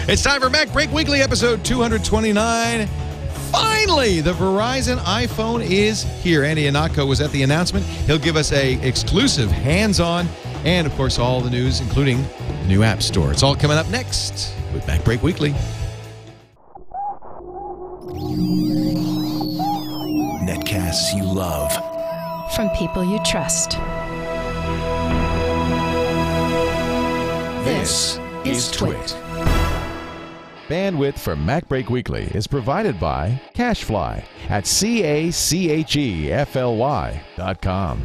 It's time for MacBreak Weekly, episode 229. Finally, the Verizon iPhone is here. Andy Ihnatko was at the announcement. He'll give us a exclusive hands-on and, of course, all the news, including the new App Store. It's all coming up next with MacBreak Weekly. Netcasts you love. From people you trust. This is Twit. Bandwidth for MacBreak Weekly is provided by Cachefly at CACHEFLY.com.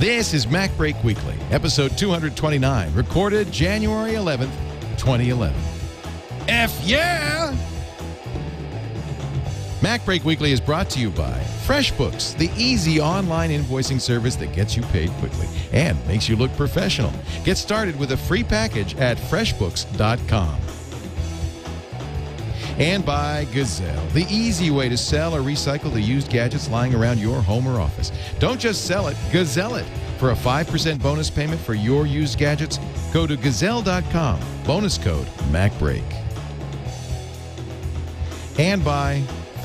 This is MacBreak Weekly, episode 229, recorded January 11th, 2011. F yeah! MacBreak Weekly is brought to you by FreshBooks, the easy online invoicing service that gets you paid quickly and makes you look professional. Get started with a free package at freshbooks.com. And by Gazelle, the easy way to sell or recycle the used gadgets lying around your home or office. Don't just sell it, Gazelle it. For a 5% bonus payment for your used gadgets, go to gazelle.com. Bonus code MacBreak. And by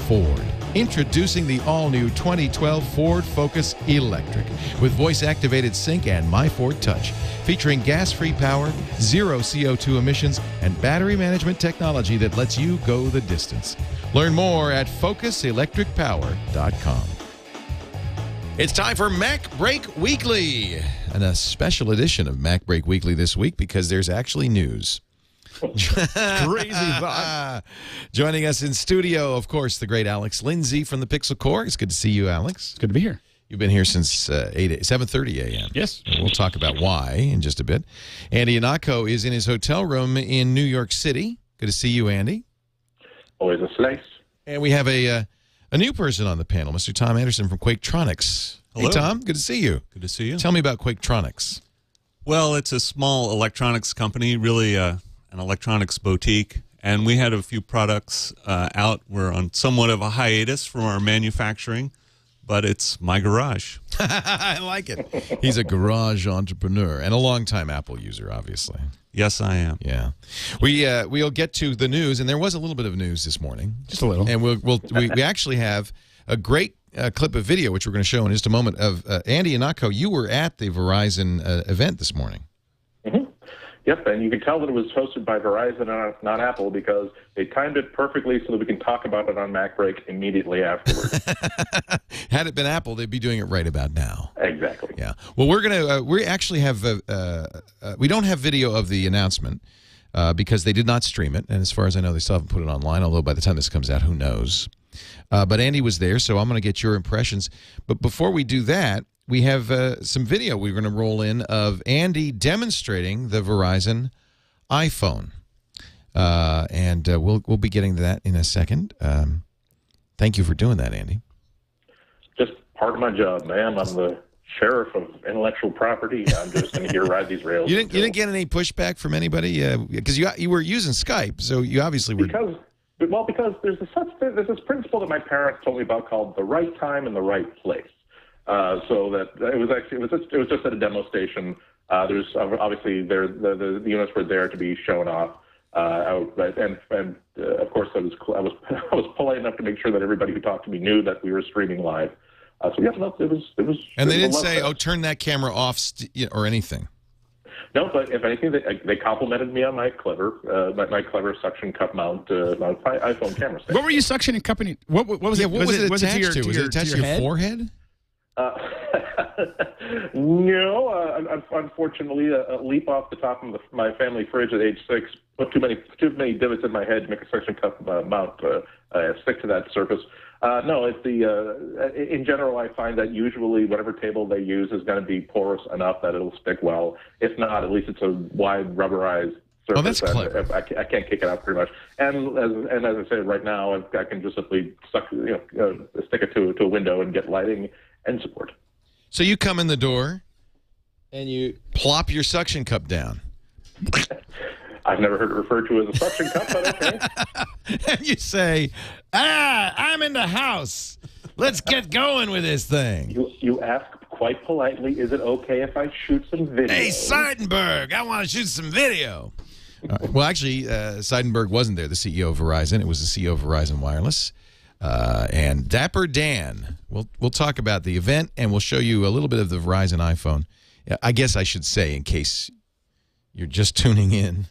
Ford, introducing the all-new 2012 Ford Focus Electric with voice-activated sync and My Ford Touch, featuring gas-free power, zero CO2 emissions, and battery management technology that lets you go the distance. Learn more at focuselectricpower.com. It's time for MacBreak Weekly, and a special edition of MacBreak Weekly this week because there's actually news. Crazy vibe. Joining us in studio, of course, the great Alex Lindsay from the Pixel Corps. It's good to see you, Alex. It's good to be here. You've been here since 7:30 a.m. Yes. And we'll talk about why in just a bit. Andy Ihnatko is in his hotel room in New York City. Good to see you, Andy. Always a slice. And we have a new person on the panel, Mr. Tom Anderson from Quaketronics. Hello. Hey, Tom. Good to see you. Good to see you. Tell me about Quaketronics. Well, it's a small electronics company, really an electronics boutique, and we had a few products out. We're on somewhat of a hiatus from our manufacturing, but it's my garage. I like it. He's a garage entrepreneur and a longtime Apple user, obviously. Yes, I am. Yeah, we'll get to the news, and there was a little bit of news this morning, Just a little. and we actually have a great clip of video which we're going to show in just a moment of Andy Ihnatko. You were at the Verizon event this morning. Yep, and you can tell that it was hosted by Verizon and not Apple because they timed it perfectly so that we can talk about it on MacBreak immediately afterwards. Had it been Apple, they'd be doing it right about now. Exactly. Yeah. Well, we're gonna we actually have we don't have video of the announcement because they did not stream it, and as far as I know, they still haven't put it online. Although by the time this comes out, who knows? But Andy was there, so I'm going to get your impressions. But before we do that, we have some video we're going to roll in of Andy demonstrating the Verizon iPhone. And we'll be getting to that in a second. Thank you for doing that, Andy. Just part of my job, man. I'm the sheriff of intellectual property. I'm just going to here ride these rails. You didn't get any pushback from anybody? Because you were using Skype, so you obviously were... Because there's this principle that my parents told me about called the right time and the right place. So that it was just at a demo station. There's obviously the units were there to be shown off, and of course I was polite enough to make sure that everybody who talked to me knew that we were streaming live. So yeah, no, it was. And they didn't say, "Oh, turn that camera off" or anything. No, but if anything, they complimented me on my clever suction cup mount iPhone camera stand. What were you suctioning cupping? What was it? What was it attached to? Was it attached to your head? forehead? No, unfortunately, a leap off the top of my family fridge at age 6 put too many divots in my head to make a suction cup mount stick to that surface. No, it's in general, I find that usually whatever table they use is going to be porous enough that it'll stick well. If not, at least it's a wide rubberized surface. Oh, that's clever. I can't kick it out very much. And as I said, right now I can just simply stick it to a window and get lighting and support. So you come in the door and you plop your suction cup down. I've never heard it referred to as a suction cup, but okay. And you say, I'm in the house. Let's get going with this thing. You ask quite politely, is it okay if I shoot some video? Hey, Seidenberg, I want to shoot some video. Well, actually, Seidenberg wasn't there, the CEO of Verizon. It was the CEO of Verizon Wireless. And Dapper Dan. We'll talk about the event, and we'll show you a little bit of the Verizon iPhone. I guess I should say, in case you're just tuning in,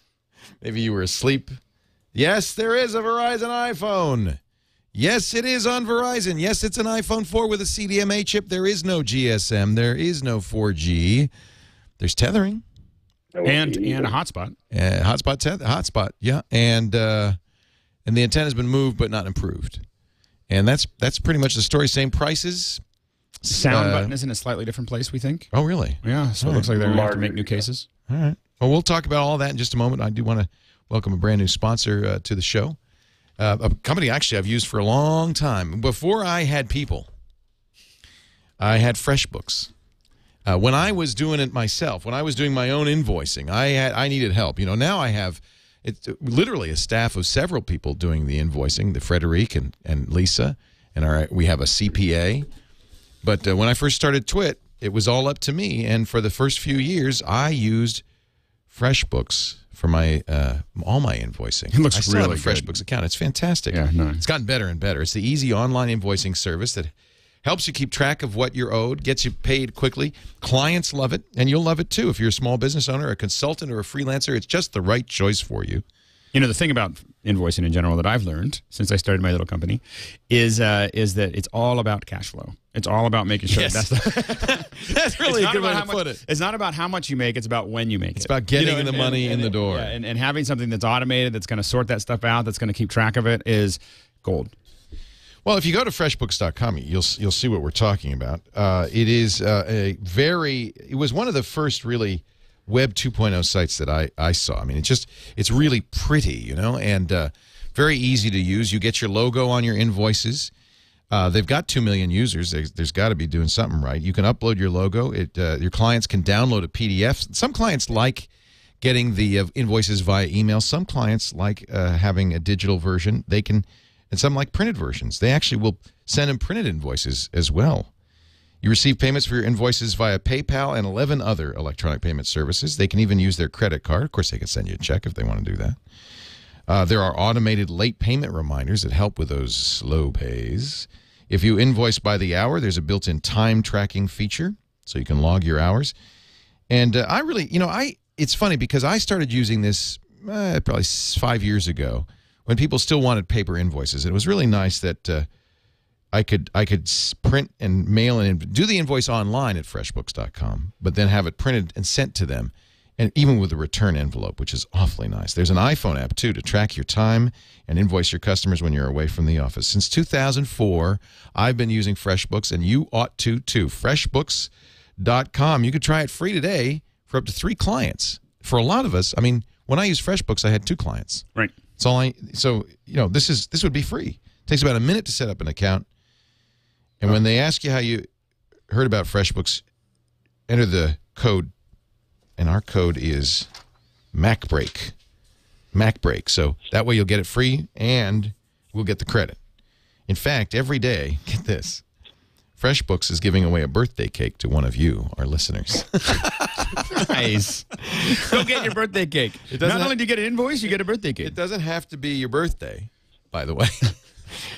maybe you were asleep. Yes, there is a Verizon iPhone. Yes, it is on Verizon. Yes, it's an iPhone 4 with a CDMA chip. There is no GSM. There is no 4G. There's tethering. And a hotspot. Hotspot, yeah. And the antenna has been moved but not improved. And that's pretty much the story. Same prices. Sound button is in a slightly different place, we think. Oh, really? Yeah, so it looks like they're going to have to make new cases. All right. Well, we'll talk about all that in just a moment. I do want to welcome a brand new sponsor to the show. A company actually I've used for a long time. Before I had people, I had FreshBooks. When I was doing it myself, when I was doing my own invoicing, I needed help. You know, now I have literally a staff of several people doing the invoicing, the Frederic and Lisa, and we have a CPA. But when I first started Twit, it was all up to me. And for the first few years, I used FreshBooks for my all my invoicing. It looks I still really have a FreshBooks account. It's fantastic. Yeah, nice. It's gotten better and better. It's the easy online invoicing service that helps you keep track of what you're owed, gets you paid quickly. Clients love it, and you'll love it too. If you're a small business owner, a consultant, or a freelancer, it's just the right choice for you. You know, the thing about invoicing in general that I've learned since I started my little company is that it's all about cash flow. It's all about making sure Yes. That's really a good way to put it. It's not about how much you make. It's about when you make it. It's about getting the money in the door. Yeah, and having something that's automated, that's going to sort that stuff out, that's going to keep track of it is gold. Well, if you go to freshbooks.com, you'll see what we're talking about. It was one of the first really Web 2.0 sites that I saw. I mean, it's really pretty, you know, and very easy to use. You get your logo on your invoices. They've got 2 million users. There's got to be doing something right. You can upload your logo. Your clients can download a PDF. Some clients like getting the invoices via email. Some clients like having a digital version. They can, and some like printed versions. They actually will send them printed invoices as well. You receive payments for your invoices via PayPal and 11 other electronic payment services. They can even use their credit card. Of course, they can send you a check if they want to do that. There are automated late payment reminders that help with those slow pays. If you invoice by the hour, there's a built-in time tracking feature, so you can log your hours. And I really, you know, it's funny because I started using this probably 5 years ago when people still wanted paper invoices. It was really nice that I could print and mail and do the invoice online at freshbooks.com, but then have it printed and sent to them, and even with a return envelope, which is awfully nice. There's an iPhone app, too, to track your time and invoice your customers when you're away from the office. Since 2004, I've been using FreshBooks, and you ought to, too. Freshbooks.com. You could try it free today for up to 3 clients. For a lot of us, I mean, when I used FreshBooks, I had 2 clients. Right. So, you know, this would be free. It takes about a minute to set up an account. And when they ask you how you heard about FreshBooks, enter the code, and our code is MacBreak. MacBreak. So that way you'll get it free, and we'll get the credit. In fact, every day, get this, FreshBooks is giving away a birthday cake to one of you, our listeners. Nice. Go get your birthday cake. Not only do you get an invoice, you get a birthday cake. It doesn't have to be your birthday, by the way.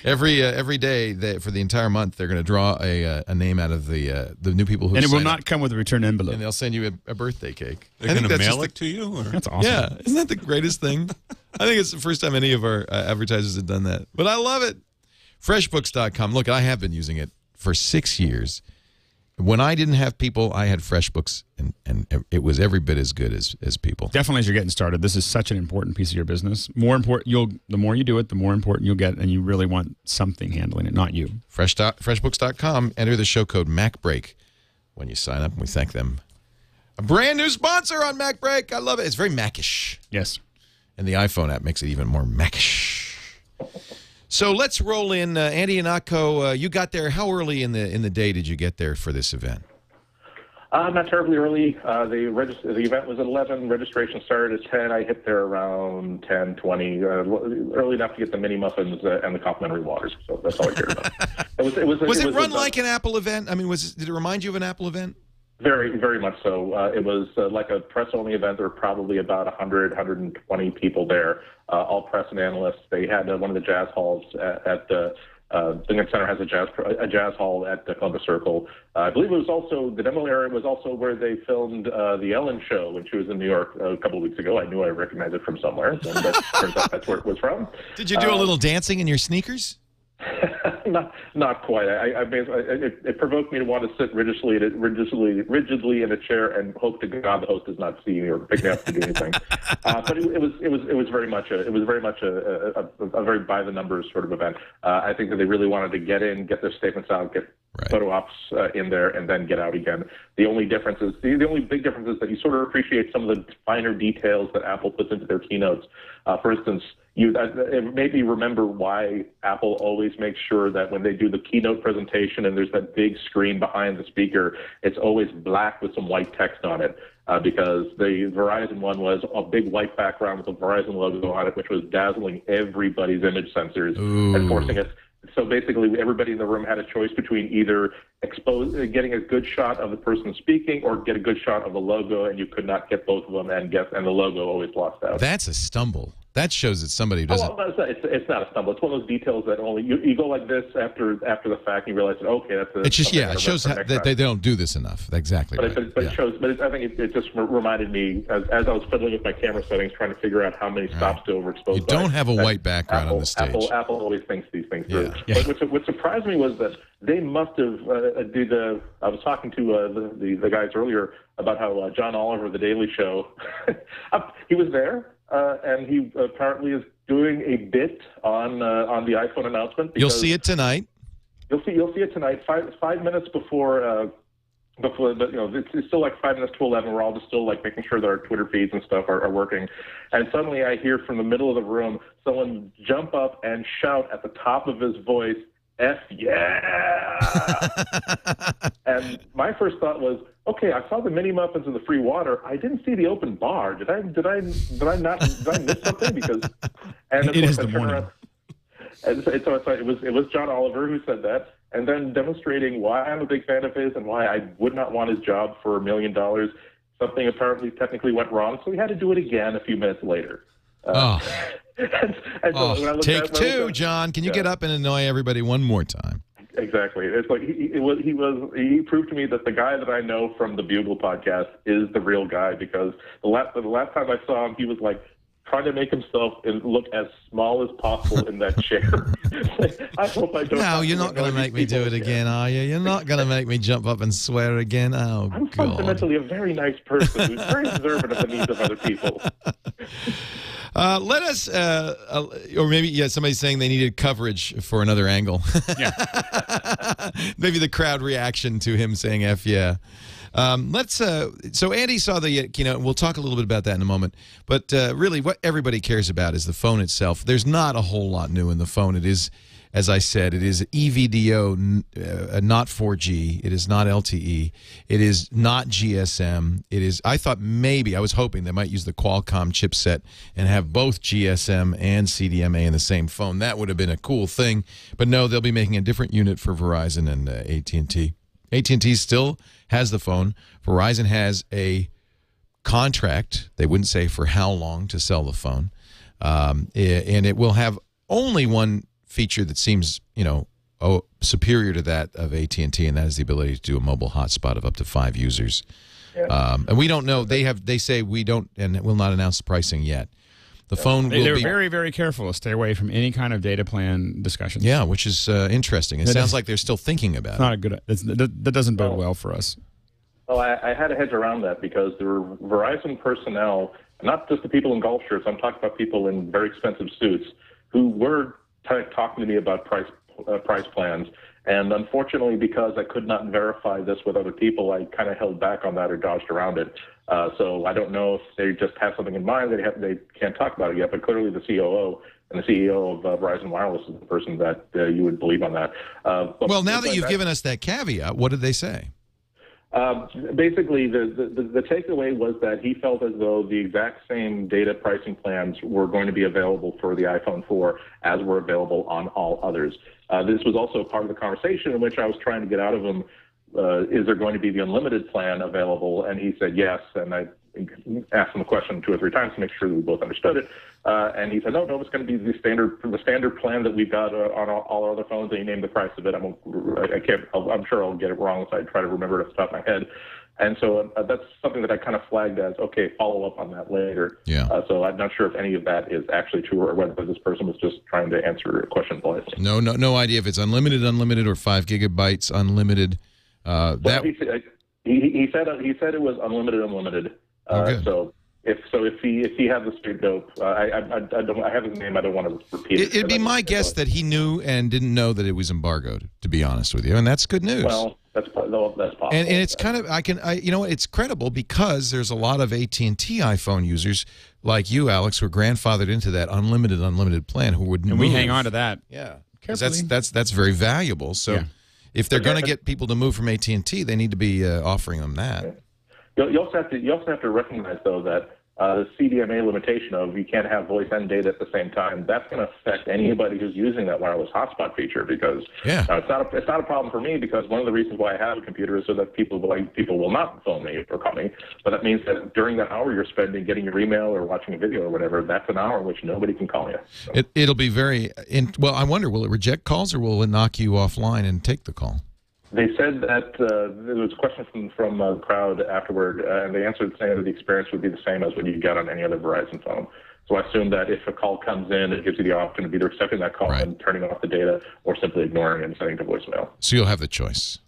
Every day for the entire month, they're going to draw a name out of the new people who. And it will sign not up, come with a return envelope. and they'll send you a birthday cake. They're going to mail it to you? Or? That's awesome. Yeah, isn't that the greatest thing? I think it's the first time any of our advertisers have done that. But I love it. Freshbooks.com. Look, I have been using it for 6 years. When I didn't have people, I had FreshBooks, and it was every bit as good as people. Definitely, as you're getting started, this is such an important piece of your business. More important, the more you do it, the more important you'll get, and you really want something handling it, not you. Freshbooks.com. Enter the show code MacBreak when you sign up, and we thank them. A brand new sponsor on MacBreak. I love it. It's very Macish. Yes. And the iPhone app makes it even more Macish. So let's roll in. Andy Ihnatko, you got there. How early in the day did you get there for this event? Not terribly early. The event was at 11. Registration started at 10. I hit there around 10, 20, early enough to get the mini muffins and the complimentary waters. So that's all I cared about. Was it run like an Apple event? I mean, did it remind you of an Apple event? Very, very much so. It was like a press-only event. There were probably about 100, 120 people there, all press and analysts. They had one of the jazz halls at the Lincoln Center has a jazz hall at the Columbus Circle. I believe it was also, the demo area was also where they filmed the Ellen show when she was in New York a couple of weeks ago. I knew I recognized it from somewhere, and that turns out that's where it was from. Did you do a little dancing in your sneakers? Not quite. It provoked me to want to sit rigidly in a chair and hope to God the host does not see me or pick me up to do anything. But it was very much a very by the numbers sort of event. I think that they really wanted to get their statements out, get photo ops in there, and then get out again. The only big difference is that you sort of appreciate some of the finer details that Apple puts into their keynotes. For instance, it made me remember why Apple always makes sure that when they do the keynote presentation and there's that big screen behind the speaker, it's always black with some white text on it. Because the Verizon one was a big white background with the Verizon logo on it, which was dazzling everybody's image sensors and forcing it. So basically, everybody in the room had a choice between either getting a good shot of the person speaking or get a good shot of the logo, and you could not get both of them, and the logo always lost out. That's a stumble. That shows that somebody who doesn't. Well, it's not a stumble. It's one of those details that only you go like this after the fact, and you realize that okay, that's. It's just it shows that they don't do this enough. Exactly. But it shows. But I think it just reminded me as I was fiddling with my camera settings, trying to figure out how many stops to overexpose. You don't have a white background on the stage. Apple always thinks these things through. Yeah. But what surprised me was that they must have I was talking to the guys earlier about how John Oliver of The Daily Show, he was there. And he apparently is doing a bit on the iPhone announcement. You'll see it tonight. You'll see it tonight. 5 minutes before, but it's still like 5 minutes to 11. We're all just still like making sure that our Twitter feeds and stuff are working. And suddenly I hear from the middle of the room someone jump up and shout at the top of his voice, "F yeah!" And my first thought was, okay, I saw the mini muffins and the free water. I didn't see the open bar. Did I miss something? Because it is the morning. And so it was John Oliver who said that, and then demonstrating why I'm a big fan of his and why I would not want his job for $1 million. Something apparently technically went wrong, so we had to do it again a few minutes later. Take two, John. Can you get up and annoy everybody one more time? Exactly. It's like he proved to me that the guy that I know from the Bugle podcast is the real guy, because the last time I saw him, he was like trying to make himself look as small as possible in that chair. I hope I don't. No, you're not going to make me do it again, are you? You're not going to make me jump up and swear again. Oh, I'm fundamentally a very nice person who's very observant of the needs of other people. Let us, or maybe somebody's saying they needed coverage for another angle. Yeah. Maybe the crowd reaction to him saying "F yeah." So Andy saw the keynote, and we'll talk a little bit about that in a moment. But really, what everybody cares about is the phone itself. There's not a whole lot new in the phone. It is, as I said, it is EVDO, not 4G. It is not LTE. It is not GSM. It is. I was hoping they might use the Qualcomm chipset and have both GSM and CDMA in the same phone. That would have been a cool thing. But no, they'll be making a different unit for Verizon and AT&T. AT&T still has the phone. Verizon has a contract. They wouldn't say for how long to sell the phone. And it will have only one feature that seems, superior to that of AT&T, and that is the ability to do a mobile hotspot of up to 5 users. Yeah. And we don't know. They say we don't, and will not announce the pricing yet. The phone will They're very, very careful to stay away from any kind of data plan discussions. Yeah, which is interesting. It sounds like they're still thinking about it. Not a good. That doesn't bode well for us. Well, I had to hedge around that because there were Verizon personnel, not just the people in golf shirts. I'm talking about people in very expensive suits who were talking to me about price plans. And unfortunately, because I could not verify this with other people, I kind of held back on that or dodged around it. So I don't know if they just have something in mind. They can't talk about it yet, but clearly the COO and the CEO of Verizon Wireless is the person that you would believe on that. Well, now that you've given us that caveat, what did they say? Basically, the takeaway was that he felt as though the exact same data pricing plans were going to be available for the iPhone 4 as were available on all others. This was also part of the conversation in which I was trying to get out of him, is there going to be the unlimited plan available? And he said yes, and I asked him the question 2 or 3 times to make sure that we both understood it. And he said, no, it's going to be the standard plan that we've got on all our other phones. And he named the price of it. I'm sure I'll get it wrong, so I try to remember it off the top of my head. And so that's something that I kind of flagged as, okay, follow up on that later. Yeah. So I'm not sure if any of that is actually true or whether this person was just trying to answer a question politely. No idea if it's unlimited, or 5 gigabytes unlimited. He said it was unlimited. So if he had the straight dope, I have his name. I don't want to repeat it. It'd be my guess that he knew and didn't know that it was embargoed, to be honest with you, and that's good news. Well, that's possible. And it's kind of it's credible because there's a lot of AT&T iPhone users like you, Alex, who are grandfathered into that unlimited plan who would and we hang on to that. Yeah, that's very valuable. So. Yeah. If they're going to get people to move from AT&T, they need to be offering them that. You also have to recognize, though, that the CDMA limitation of you can't have voice and data at the same time, that's going to affect anybody who's using that wireless hotspot feature because it's not a problem for me because one of the reasons why I have a computer is so that people will not phone me or call me. But that means that during that hour you're spending getting your email or watching a video or whatever, that's an hour in which nobody can call you. So. It'll be well, I wonder, will it reject calls or will it knock you offline and take the call? They said that there was a question from the crowd afterward, and they answered saying that the experience would be the same as what you get on any other Verizon phone. So I assume that if a call comes in, it gives you the option of either accepting that call and turning off the data or simply ignoring it and sending to voicemail. So you'll have the choice.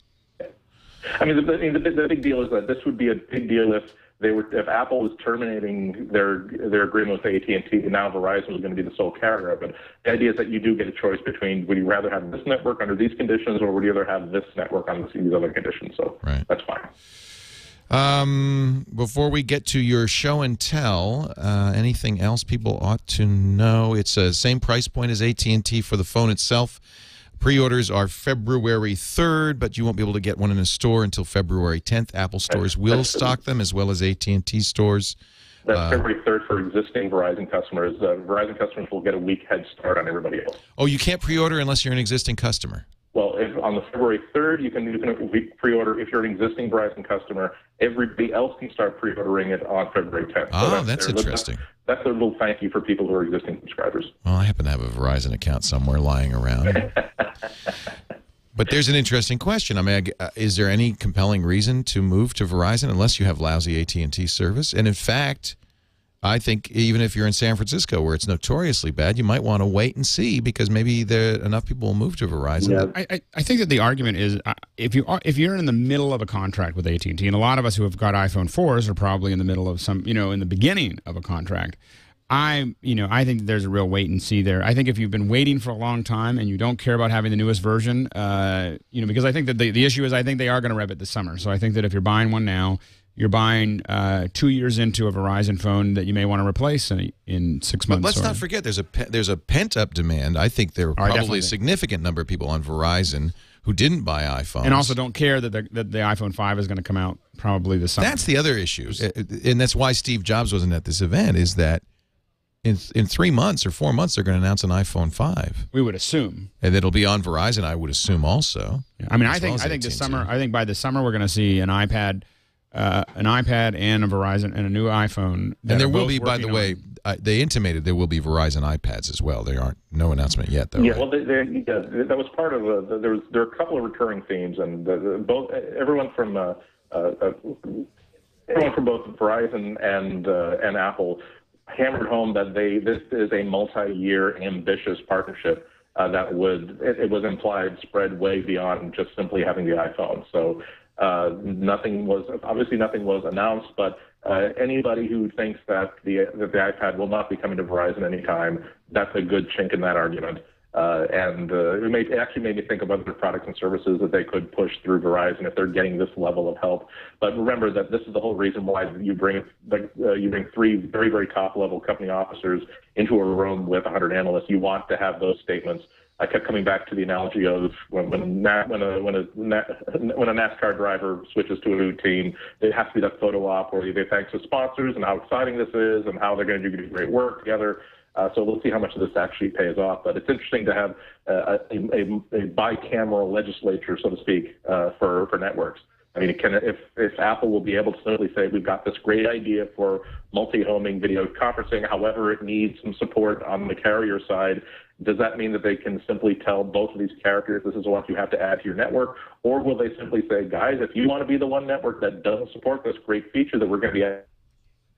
I mean, the big deal is that this would be a big deal if Apple was terminating their agreement with AT&T, and now Verizon was going to be the sole carrier. But the idea is that you do get a choice between would you rather have this network under these conditions or would you rather have this network on these other conditions. So that's fine. Before we get to your show and tell, anything else people ought to know? It's the same price point as AT&T for the phone itself. Pre-orders are February 3rd, but you won't be able to get one in a store until February 10th. Apple stores will stock them, as well as AT&T stores. That's February 3rd for existing Verizon customers. Verizon customers will get a week head start on everybody else. Oh, you can't pre-order unless you're an existing customer? Well, on the February 3rd, you can pre-order. If you're an existing Verizon customer, everybody else can start pre-ordering it on February 10th. Oh, that's interesting. That's a little thank you for people who are existing subscribers. Well, I happen to have a Verizon account somewhere lying around. But there's an interesting question. I mean, is there any compelling reason to move to Verizon unless you have lousy AT&T service? And in fact, I think even if you're in San Francisco, where it's notoriously bad, you might want to wait and see because maybe enough people will move to Verizon. Yeah. I think that the argument is if you're in the middle of a contract with AT&T, and a lot of us who have got iPhone 4s are probably in the middle of in the beginning of a contract. I think there's a real wait and see there. I think if you've been waiting for a long time and you don't care about having the newest version, because I think that the issue is I think they are going to rev it this summer. So I think that if you're buying one now, you're buying 2 years into a Verizon phone that you may want to replace in 6 months. But let's not forget there's a pent-up demand. I think there are probably a significant number of people on Verizon who didn't buy iPhones. And also don't care that the iPhone 5 is going to come out probably this summer. That's the other issue. And that's why Steve Jobs wasn't at this event, is that in 3 months or 4 months, they're going to announce an iPhone 5. We would assume. And it'll be on Verizon, I would assume also. Yeah. I mean, I think this summer, by this summer, we're going to see an iPad and a Verizon and a new iPhone. And there will be, by the way, they intimated there will be Verizon iPads as well. There aren't no announcement yet, though. Yeah, right? well, that was part of there are a couple of recurring themes, and everyone from both Verizon and Apple hammered home that this is a multi-year ambitious partnership that it was implied spread way beyond just simply having the iPhone. So nothing was announced, but anybody who thinks that the iPad will not be coming to Verizon anytime, that's a good chink in that argument. It actually made me think of other products and services that they could push through Verizon if they're getting this level of help. But remember that this is the whole reason why you bring 3 very, very top-level company officers into a room with 100 analysts. You want to have those statements I kept coming back to the analogy of when a NASCAR driver switches to a new team, it has to be that photo op where they thank the sponsors and how exciting this is and how they're going to do great work together. So we'll see how much of this actually pays off. But it's interesting to have a bicameral legislature, so to speak, for networks. I mean, if Apple will be able to simply say, we've got this great idea for multi-homing video conferencing, however it needs some support on the carrier side, does that mean that they can simply tell both of these carriers this is what you have to add to your network? Or will they simply say, guys, if you want to be the one network that doesn't support this great feature that we're going to be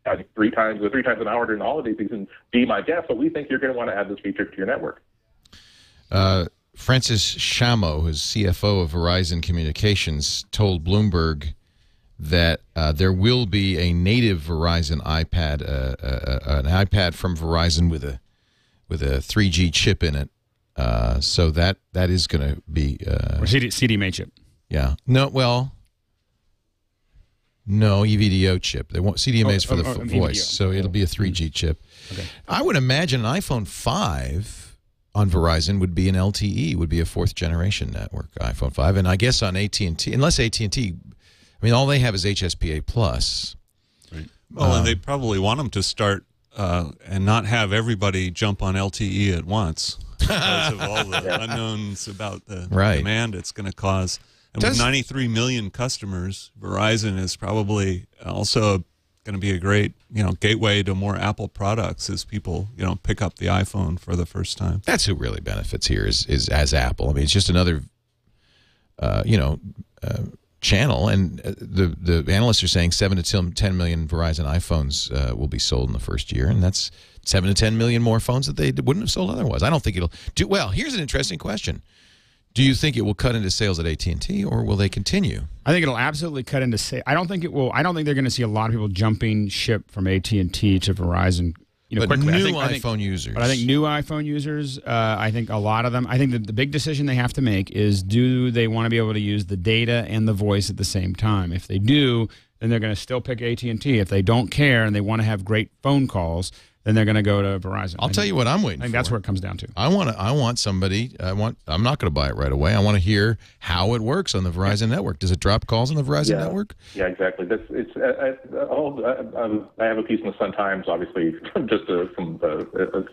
adding three times an hour during the holiday season, be my guest, but we think you're going to want to add this feature to your network? Francis Shamo, who's CFO of Verizon Communications, told Bloomberg that there will be a native Verizon iPad, an iPad from Verizon with a 3G chip in it. So that is going to be or CDMA chip. Yeah. No. Well. No, EVDO chip. They want CDMA is for the voice, so it'll be a 3G chip. Okay. I would imagine an iPhone 5 on Verizon would be an LTE, would be a fourth generation network, iPhone 5, and I guess on AT&T, unless AT&T, I mean, all they have is HSPA plus. Right. Well, and they probably want them to start and not have everybody jump on LTE at once because of all the unknowns about the demand it's going to cause. And with 93 million customers, Verizon is probably also going to be a great, gateway to more Apple products as people, pick up the iPhone for the first time. That's who really benefits here is as Apple. I mean, it's just another, channel, and the analysts are saying 7 to 10 million Verizon iPhones will be sold in the first year, and that's 7 to 10 million more phones that they wouldn't have sold otherwise. I don't think it'll do well. Here's an interesting question. Do you think it will cut into sales at AT&T, or will they continue? I think it'll absolutely cut into sales. I don't think it will. I don't think they're going to see a lot of people jumping ship from AT&T to Verizon. But quickly. new iPhone users. But I think new iPhone users, I think a lot of them, I think that the big decision they have to make is, do they want to be able to use the data and the voice at the same time? If they do, then they're going to still pick AT&T. If they don't care and they want to have great phone calls, then they're going to go to Verizon. I'll tell you what I'm waiting for. I think that's where it comes down to. I'm not going to buy it right away. I want to hear how it works on the Verizon network. Does it drop calls on the Verizon network? Yeah, exactly. I have a piece in the Sun-Times, obviously,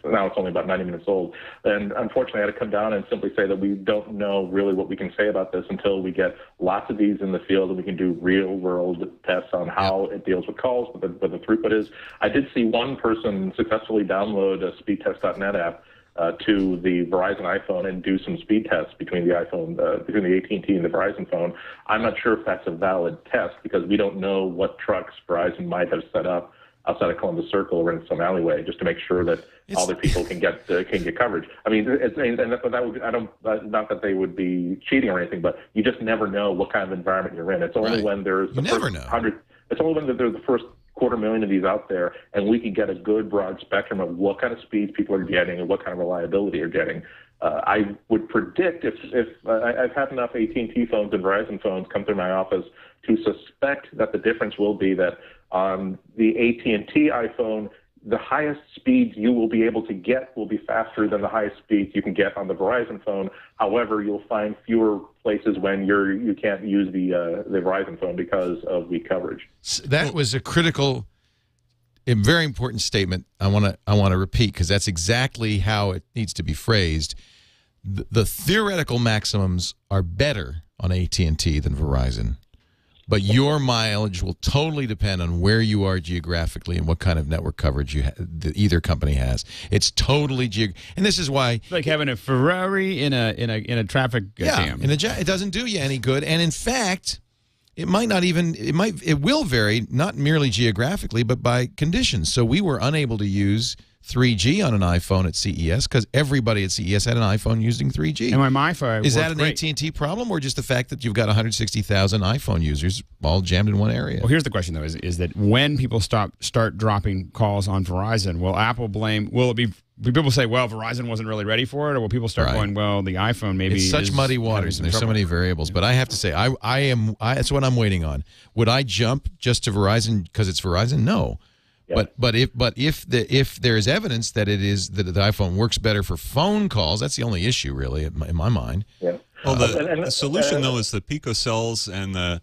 now it's only about 90 minutes old. And unfortunately, I had to come down and simply say that we don't know really what we can say about this until we get lots of these in the field and we can do real-world tests on how it deals with calls, what the throughput is. I did see one person successfully download a speedtest.net app to the Verizon iPhone and do some speed tests between the AT&T and the Verizon phone. I'm not sure if that's a valid test because we don't know what trucks Verizon might have set up outside of Columbus Circle or in some alleyway just to make sure that other people can get coverage. I mean, not that they would be cheating or anything, but you just never know what kind of environment you're in. It's only when there's the It's only when there's the first 250,000 of these out there, and we can get a good broad spectrum of what kind of speeds people are getting and what kind of reliability are getting. I would predict if I've had enough AT&T phones and Verizon phones come through my office to suspect that the difference will be that on the AT&T iPhone, the highest speeds you will be able to get will be faster than the highest speeds you can get on the Verizon phone. However, you'll find fewer places when you can't use the Verizon phone because of weak coverage. That was a critical, a very important statement. I want to repeat because that's exactly how it needs to be phrased. The theoretical maximums are better on AT&T than Verizon. But your mileage will totally depend on where you are geographically and what kind of network coverage either company has. It's totally and this is why it's like having a Ferrari in a traffic jam. It doesn't do you any good. And in fact, it will vary not merely geographically, but by conditions. So we were unable to use 3G on an iPhone at CES because everybody at CES had an iPhone using 3G. And my MiFi is that an AT&T problem, or just the fact that you've got 160,000 iPhone users all jammed in one area? Well, here's the question though: is that when people start dropping calls on Verizon, will Apple blame? Will it be? Will people say, well, Verizon wasn't really ready for it, or will people start going, well, the iPhone maybe? It's such muddy waters, and there's so many variables. But I have to say, that's what I'm waiting on. Would I jump just to Verizon because it's Verizon? No. Yeah. But if there is evidence that it is that the iPhone works better for phone calls, that's the only issue really in my mind. Yeah. Well, the solution though is the picocells and the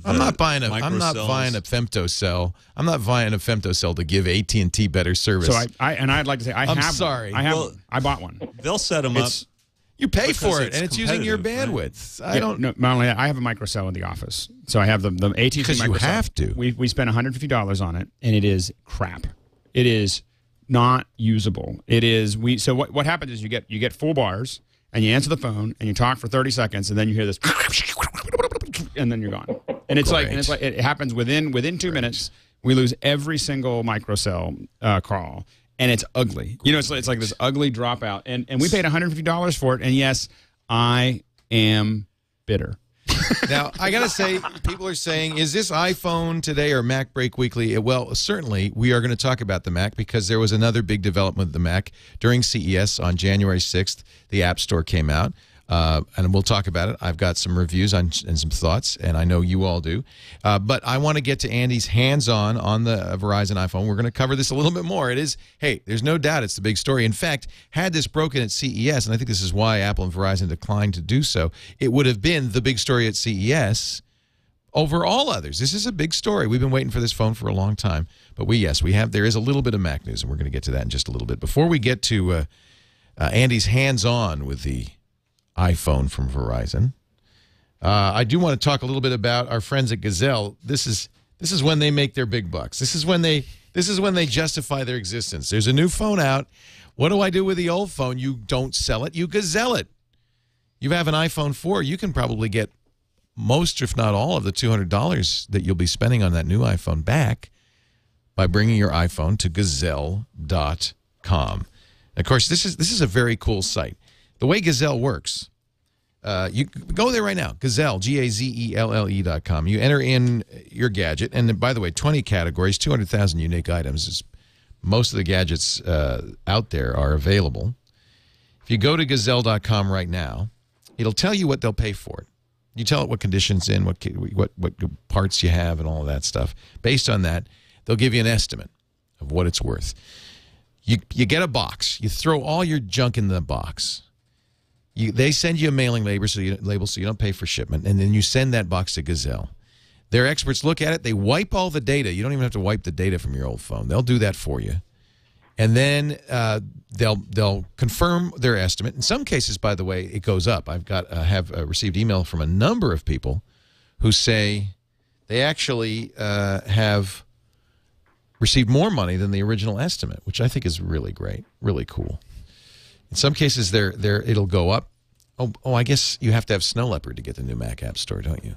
I'm not buying a microcells. femtocell. I'm not buying a femtocell to give AT&T better service. So I'd like to say I'm sorry. I bought one. They'll set them up. You pay Because for it, it's and it's using your competitive, right? bandwidth. I don't. No, not only that, I have a microcell in the office, so I have the AT&T Because microcell. you have to. We spent $150 on it, and it is crap. It is not usable. It is So what happens is you get full bars, and you answer the phone, and you talk for 30 seconds, and then you hear this, and then you're gone. And it's like it happens within 2 minutes. We lose every single microcell call. And it's ugly. You know, it's like this ugly dropout. And we paid $150 for it. And yes, I am bitter. Now, I got to say, people are saying, is this iPhone today or MacBreak Weekly? Well, certainly we are going to talk about the Mac because there was another big development with the Mac. During CES on January 6th, the App Store came out. And we'll talk about it. I've got some reviews and some thoughts, and I know you all do. But I want to get to Andy's hands-on on the Verizon iPhone. We're going to cover this a little bit more. It is, hey, there's no doubt it's the big story. In fact, had this broken at CES, and I think this is why Apple and Verizon declined to do so, it would have been the big story at CES over all others. This is a big story. We've been waiting for this phone for a long time. But there is a little bit of Mac news, and we're going to get to that in just a little bit. Before we get to Andy's hands-on with the iPhone from Verizon, I do want to talk a little bit about our friends at Gazelle. This is when they make their big bucks. This is when they justify their existence. There's a new phone out. What do I do with the old phone? You don't sell it. You Gazelle it. You have an iPhone 4. You can probably get most, if not all, of the $200 that you'll be spending on that new iPhone back by bringing your iPhone to Gazelle.com. Of course, this is a very cool site. The way Gazelle works, you go there right now, Gazelle, Gazelle.com. You enter in your gadget, and by the way, 20 categories, 200,000 unique items. Most of the gadgets out there are available. If you go to Gazelle.com right now, it'll tell you what they'll pay for it. You tell it what conditions in, what parts you have, and all of that stuff. Based on that, they'll give you an estimate of what it's worth. You get a box. You throw all your junk in the box. They send you a mailing label so you don't pay for shipment, and then you send that box to Gazelle. Their experts look at it. They wipe all the data. You don't even have to wipe the data from your old phone. They'll do that for you. And then they'll confirm their estimate. In some cases, by the way, it goes up. Have received email from a number of people who say they actually have received more money than the original estimate, which I think is really great, really cool. In some cases, it'll go up. Oh, I guess you have to have Snow Leopard to get the new Mac App Store, don't you?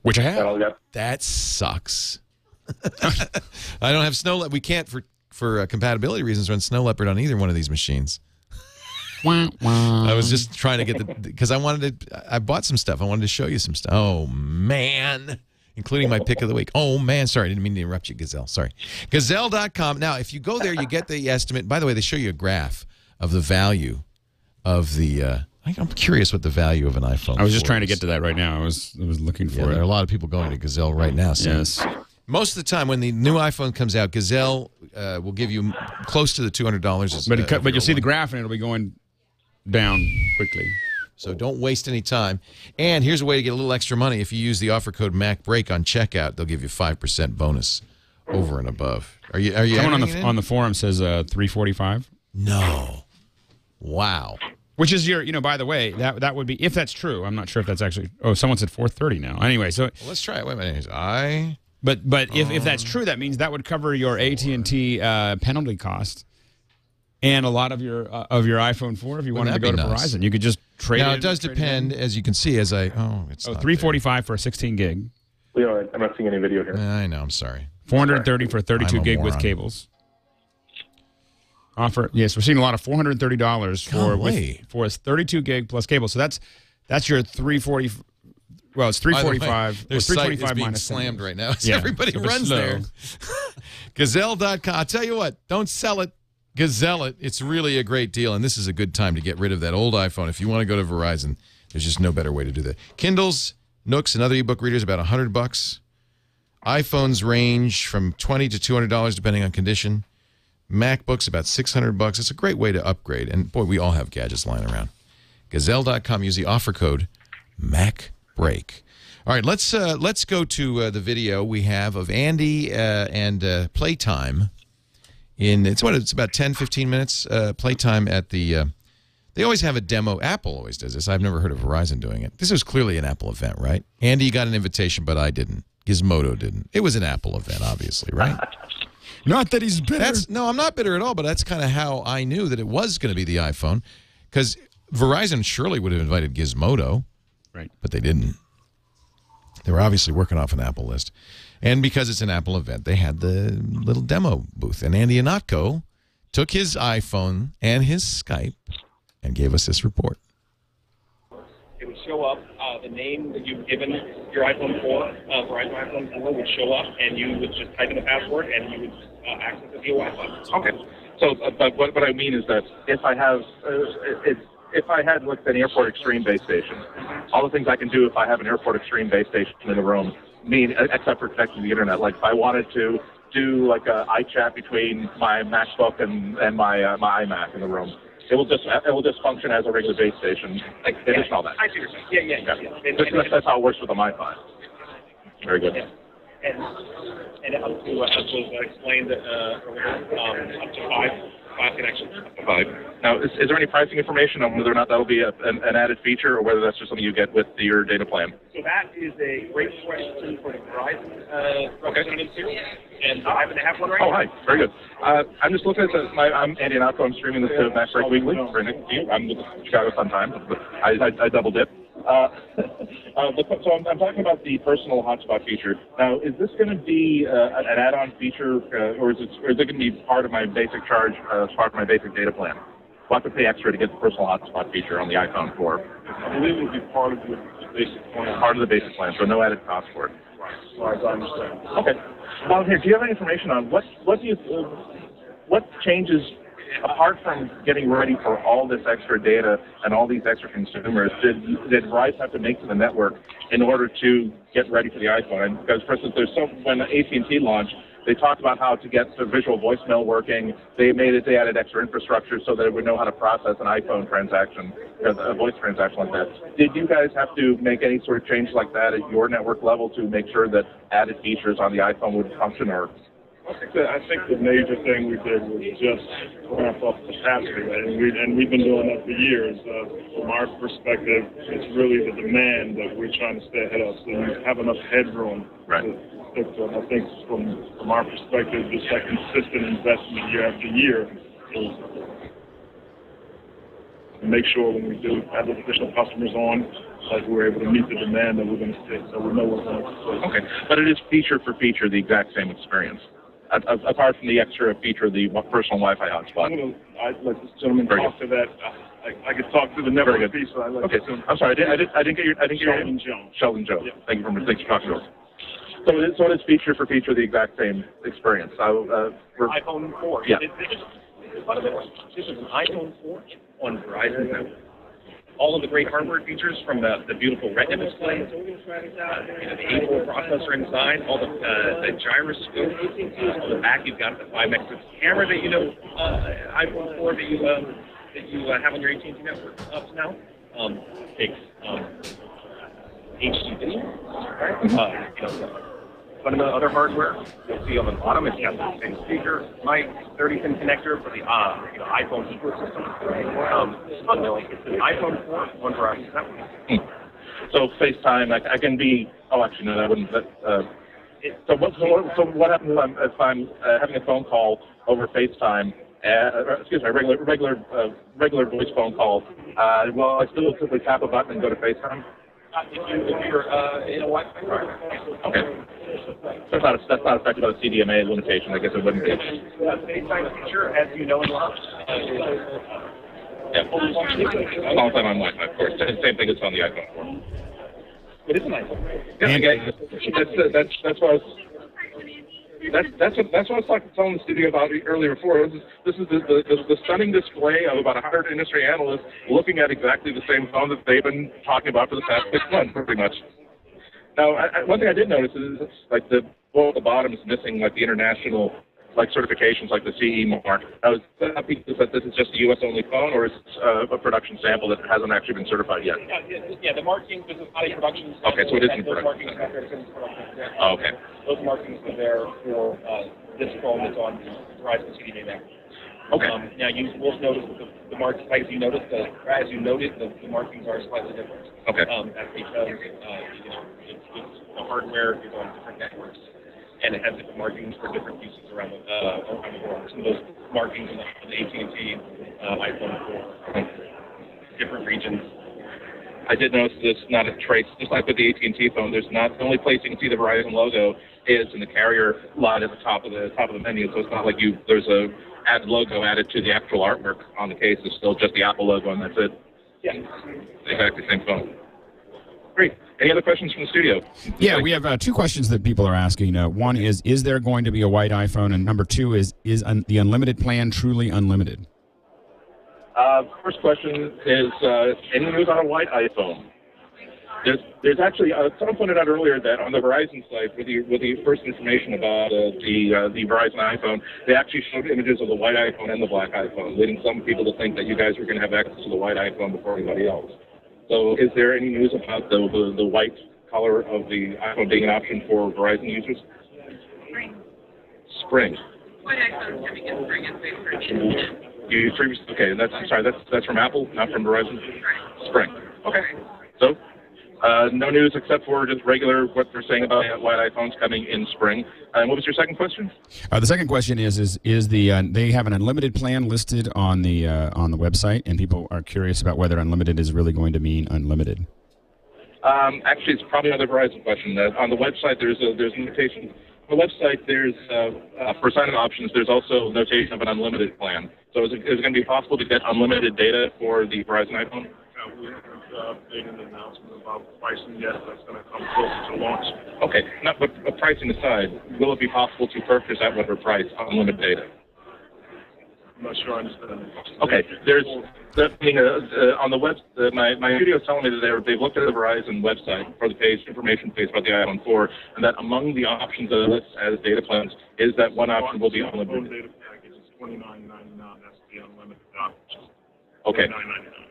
Which I have. That sucks. I don't have Snow Leopard. We can't, for compatibility reasons, run Snow Leopard on either one of these machines. I was just trying to get because I bought some stuff. I wanted to show you some stuff. Oh, man. Including my pick of the week. Oh, man. Sorry, I didn't mean to interrupt you, Gazelle. Sorry. Gazelle.com. Now, if you go there, you get the estimate. By the way, they show you a graph of the value of the I'm curious what the value of an iPhone I was just 4 trying to is. get to that right now. I was looking for Yeah, it. there are a lot of people going to Gazelle right now. So Yes. most of the time when the new iPhone comes out, Gazelle will give you close to the $200. But you'll see the graph, and it'll be going down quickly. So don't waste any time. And here's a way to get a little extra money. If you use the offer code MacBreak on checkout, they'll give you 5% bonus over and above. Are you Someone on the forum says $345. No. Wow. Which is by the way, that would be, if that's true. I'm not sure if that's actually. Oh, someone said $430 now. Anyway, so Well, let's try it. Wait a minute. But if that's true, that means that would cover your AT&T penalty cost and a lot of your iPhone 4 if you wanted to go to Verizon. You could just trade it. Now, it does depend, as you can see, it's not $345 for a 16 gig. Leo, I'm not seeing any video here. I know, I'm sorry. $430 for a 32 I'm a gig with moron. cables. Yes, we're seeing a lot of $430 for a 32 gig plus cable. So that's your 340. Well, it's 345. Their site is being minus slammed 10. right now. Yeah, Everybody so it's runs slow. there. Gazelle.com. I'll tell you what, don't sell it. Gazelle it. It's really a great deal, and this is a good time to get rid of that old iPhone. If you want to go to Verizon, there's just no better way to do that. Kindles, Nooks, and other ebook readers, about $100. iPhones range from $20 to $200 depending on condition. MacBooks about $600. It's a great way to upgrade. And boy, we all have gadgets lying around. Gazelle.com. Use the offer code MacBreak. All right, let's go to the video we have of Andy and Playtime. It's about 10, 15 minutes Playtime at the. They always have a demo. Apple always does this. I've never heard of Verizon doing it. This was clearly an Apple event, right? Andy got an invitation, but I didn't. Gizmodo didn't. It was an Apple event, obviously, right? Not that he's bitter. No, I'm not bitter at all, but that's kind of how I knew that it was going to be the iPhone, because Verizon surely would have invited Gizmodo, right? But they didn't. They were obviously working off an Apple list. And because it's an Apple event, they had the little demo booth. And Andy Ihnatko took his iPhone and his Skype and gave us this report. It would show up, the name that you've given your iPhone 4, Verizon iPhone 4 would show up, and you would just type in the password, and you would access it via Wi-Fi. Okay. So, but what I mean is that if I have, if I had like an Airport Extreme base station, all the things I can do if I have an Airport Extreme base station in the room, except for connecting to the internet. Like if I wanted to do like a iChat between my MacBook and my iMac in the room, it will just function as a regular base station. Like, it is all that. I see what you're saying. Yeah. That's how it works with the MiFi. Very good. Yeah. And up to, as was explained earlier, up to five connections. Up to 5. Now, is there any pricing information on whether or not that'll be an added feature, or whether that's just something you get with your data plan? So that is a great question for the Verizon representatives here. And I happen to have one right now. Oh, hi. Very good. I'm just looking at I'm Andy Ihnatko. I'm streaming this to MacBreak Weekly for Nick. I'm with the Chicago Sun-Times. I double dip. So I'm talking about the personal hotspot feature. Now, is this going to be an add-on feature, or is it going to be part of my basic charge, as part of my basic data plan? We'll have to pay extra to get the personal hotspot feature on the iPhone 4. I believe it will be part of the basic plan. Part of the basic plan, so no added cost for it. Right, as far as I understand. Okay. Well, here, do you have any information on what changes, apart from getting ready for all this extra data and all these extra consumers, did Verizon have to make to the network in order to get ready for the iPhone? And because, for instance, when AT&T launched, they talked about how to get the visual voicemail working. They added extra infrastructure so that it would know how to process an iPhone transaction, a voice transaction like that. Did you guys have to make any sort of change like that at your network level to make sure that added features on the iPhone would function, or? I think the major thing we did was just ramp up capacity, and we've been doing that for years. From our perspective, it's really the demand that we're trying to stay ahead of, so you have enough headroom. Right. To stick to it. I think from our perspective, just that consistent investment year after year is make sure when we do have additional customers on, like we're able to meet the demand that we're going to see, so we know we're going to see. Okay, but it is feature for feature the exact same experience. Apart from the extra feature of the personal Wi-Fi hotspot. I'd let this gentleman talk to that. I could talk to the network piece. So okay. I'm sorry. I didn't get your Sheldon name. Jones. Sheldon Jones. Yeah. Thanks for talking to us. So it is feature for feature the exact same experience. iPhone 4. Yeah. Fundamentally, this is an iPhone 4 on Verizon network. All of the great hardware features, from the beautiful Retina display, the A4 processor inside, all the gyroscope. On the back, you've got the 5-megapixel camera that iPhone 4 that you have on your AT&T network up to now. Takes HD video, fundamental other hardware. You'll see on the bottom, it's got the same speaker, mic, 30-pin connector for the iPhone ecosystem. Fundamentally, it's an iPhone 4 on Verizon network. So FaceTime, I can be. Oh, actually, no, that wouldn't. So what happens if I'm having a phone call over FaceTime? Regular voice phone call. Well, I still simply tap a button and go to FaceTime. If you're in a Wi-Fi network. Okay. That's not affected by the CDMA limitation. I guess it wouldn't be. FaceTime feature, as you know and love. Yeah. All the time on Wi-Fi, of course. Same thing as on the iPhone 4. It is an iPhone. Yeah, okay. That's what I was. That's what I was telling the studio about earlier before. This is the stunning display of about 100 industry analysts looking at exactly the same phone that they've been talking about for the past 6 months, pretty much. Now, one thing I did notice is like the well, at the bottom is missing like the international like certifications, like the CE mark. Is that because that this is just a U.S.-only phone, or is it a production sample that hasn't actually been certified yet? Yeah, the markings, this is not a production. Okay, so it isn't those production. Markings are there since production. Oh, okay. Those markings are there for this phone that's on the Verizon CDMA now. Okay. Now you will notice that the markings, as you noted, the markings are slightly different. Okay. That's because the hardware is on different networks, and it has different markings for different uses around the world. Some of those markings on the AT&T iPhone 4 different regions. I did notice this not a trace, just like with the AT&T phone. There's not the only place you can see the Verizon logo is in the carrier line at the top of the menu. So it's not like there's a add logo added to the actual artwork on the case. It's still just the Apple logo, and that's it. Yeah, exactly the same phone. Great. Any other questions from the studio? Yeah, we have two questions that people are asking. One is there going to be a white iPhone? And number two is the unlimited plan truly unlimited? First question is, any news on a white iPhone? There's actually, someone pointed out earlier that on the Verizon site, with the first information about the Verizon iPhone, they actually showed images of the white iPhone and the black iPhone, leading some people to think that you guys were going to have access to the white iPhone before anybody else. So is there any news about the white color of the iPhone being an option for Verizon users? Spring. White iPhone's coming in spring and spring. Okay, that's from Apple, not from Verizon? Right. Spring. Okay. So, no news except for just regular what they're saying about white iPhones coming in spring. And what was your second question? The second question is they have an unlimited plan listed on the website, and people are curious about whether unlimited is really going to mean unlimited. Actually, it's probably another Verizon question. On the website, there's a notation. On the website, there's for sign-up options. There's also notation of an unlimited plan. So is it going to be possible to get unlimited data for the Verizon iPhone? We haven't made an announcement about pricing yet. That's going to come closer to launch. Okay, but pricing aside, will it be possible to purchase at whatever price unlimited data? I'm not sure I understand. Okay, there's on the web. My studio is telling me that they've looked at the Verizon website for the information page about the iPhone 4, and that among the options that it lists as data plans is that one option will be unlimited. One data package is $29.99. That's the unlimited option. Okay.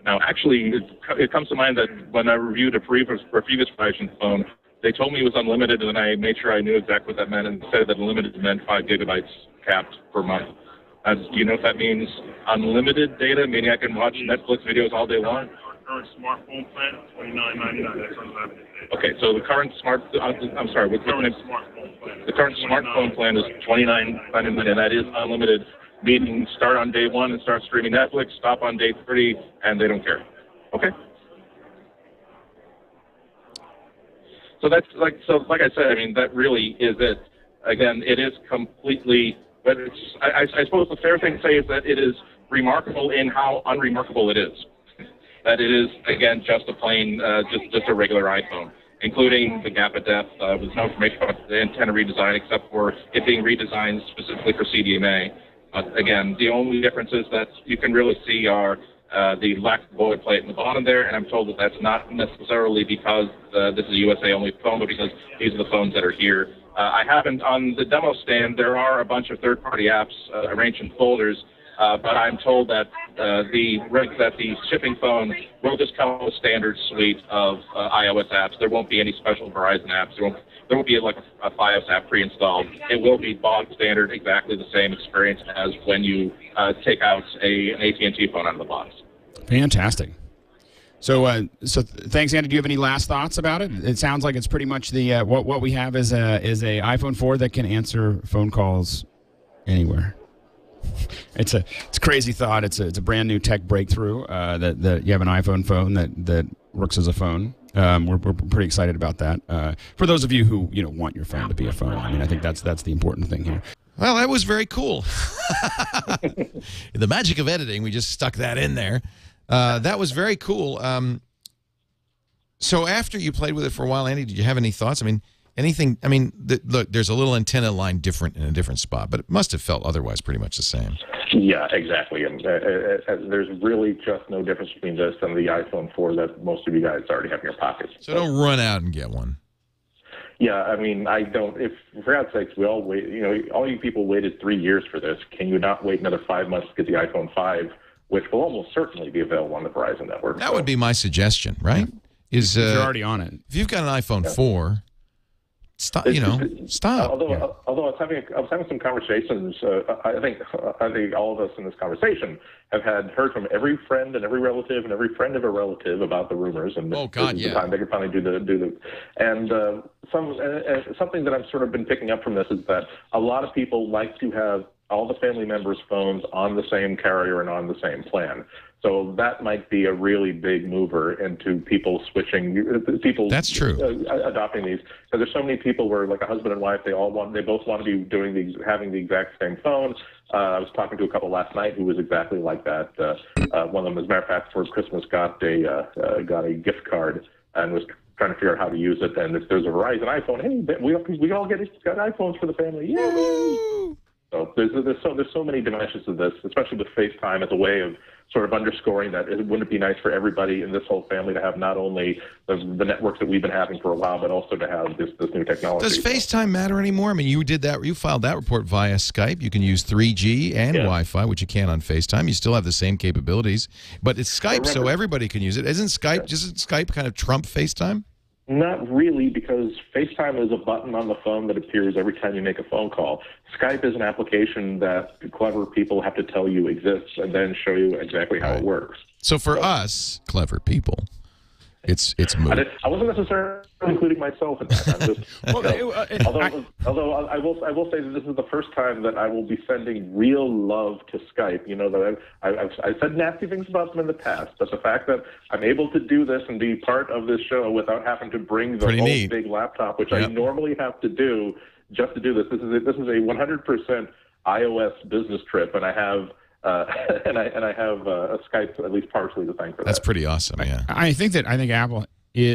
Now, actually, it comes to mind that when I reviewed a previous Verizon phone, they told me it was unlimited, and then I made sure I knew exactly what that meant, and said that unlimited meant 5 gigabytes capped per month. Do you know if that means unlimited data, meaning I can watch Netflix videos all day long? Our current smartphone plan, $29.99. That's unlimited data. Okay, so the current I'm sorry, what's the current smartphone plan? The current smartphone plan is $29.99, and that is unlimited, meaning start on day 1 and start streaming Netflix, stop on day 30, and they don't care. Okay. So that's like I said, I mean, that really is it. Again, it is completely. But I suppose the fair thing to say is that it is remarkable in how unremarkable it is. That it is, again, just a plain, just a regular iPhone, including the gap of depth. With no information about the antenna redesign except for it being redesigned specifically for CDMA. Again, the only differences that you can really see are the lack of boilerplate in the bottom there, and I'm told that that's not necessarily because this is a USA-only phone, but because these are the phones that are here. I haven't, on the demo stand, there are a bunch of third-party apps arranged in folders, but I'm told that the shipping phone will just come with a standard suite of iOS apps. There won't be any special Verizon apps. There won't be like a Fios app pre-installed. It will be bog standard, exactly the same experience as when you take out an AT&T phone out of the box. Fantastic. So thanks, Andy. Do you have any last thoughts about it? It sounds like it's pretty much the what we have is a iPhone 4 that can answer phone calls anywhere. It's a crazy thought. It's a brand new tech breakthrough that you have an iPhone phone that works as a phone. We're pretty excited about that. For those of you who want your phone to be a phone, I mean, I think that's the important thing here. Well, that was very cool. The magic of editing, we just stuck that in there. That was very cool. So after you played with it for a while, Andy, did you have any thoughts? I mean, anything? I mean, look, there's a little antenna line different in a different spot, but it must have felt otherwise pretty much the same. Yeah, exactly. And there's really just no difference between this and the iPhone 4 that most of you guys already have in your pockets. So don't run out and get one. Yeah, I mean, I don't. If for God's sakes, we all wait. You know, all you people waited 3 years for this. Can you not wait another 5 months to get the iPhone 5, which will almost certainly be available on the Verizon network? That would be my suggestion, right? Is If you're already on it. if you've got an iPhone 4, stop. Stop. Although I was having some conversations. I think all of us in this conversation have heard from every friend and every relative and every friend of a relative about the rumors, and Oh, God, this is yeah. the time they could finally do the and something that I've sort of been picking up from this is that a lot of people like to have all the family members' phones on the same carrier and on the same plan. So that might be a really big mover into people switching. That's true. Adopting these, because there's so many people where, like a husband and wife, they both want to be having the exact same phone. I was talking to a couple last night who was exactly like that. One of them, as a matter of fact, for Christmas got a gift card and was trying to figure out how to use it. And if there's a Verizon iPhone, hey, we all got iPhones for the family. Yay! So there's so many dimensions of this, especially with FaceTime as a way of sort of underscoring that wouldn't it be nice for everybody in this whole family to have not only the networks that we've been having for a while, but also to have this new technology. Does FaceTime matter anymore? I mean, you filed that report via Skype. You can use 3G and Wi-Fi, which you can on FaceTime. You still have the same capabilities, but it's Skype, so everybody can use it. Doesn't Skype kind of trump FaceTime? Not really, because FaceTime is a button on the phone that appears every time you make a phone call. Skype is an application that clever people have to tell you exists and then show you exactly how it works. So for us, clever people, it's moot. I wasn't necessarily including myself in that. I'm just, although I will say that this is the first time that I will be sending real love to Skype. You know, that I've said nasty things about them in the past, but the fact that I'm able to do this and be part of this show without having to bring the whole big laptop, which I normally have to do just to do this. This is a 100% iOS business trip, and I have. And I have a Skype at least partially to thank for that. That's pretty awesome. Yeah, I think Apple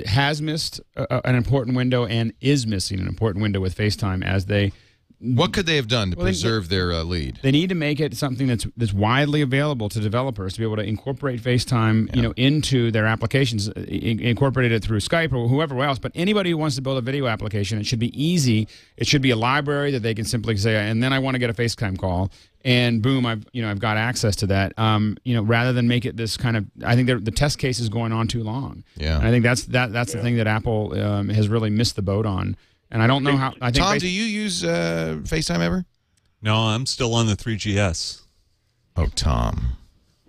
has missed an important window and is missing an important window with FaceTime as they. What could they have done to preserve their lead? They need to make it something that's widely available to developers to be able to incorporate FaceTime, into their applications, incorporate it through Skype or whoever else. But anybody who wants to build a video application, it should be easy. It should be a library that they can simply say, and then I want to get a FaceTime call, and boom, I've got access to that. Rather than make it this kind of, I think the test case is going on too long. Yeah, and I think that's the thing that Apple has really missed the boat on. And I don't know how. I think Tom, do you use FaceTime ever? No, I'm still on the 3GS. Oh, Tom,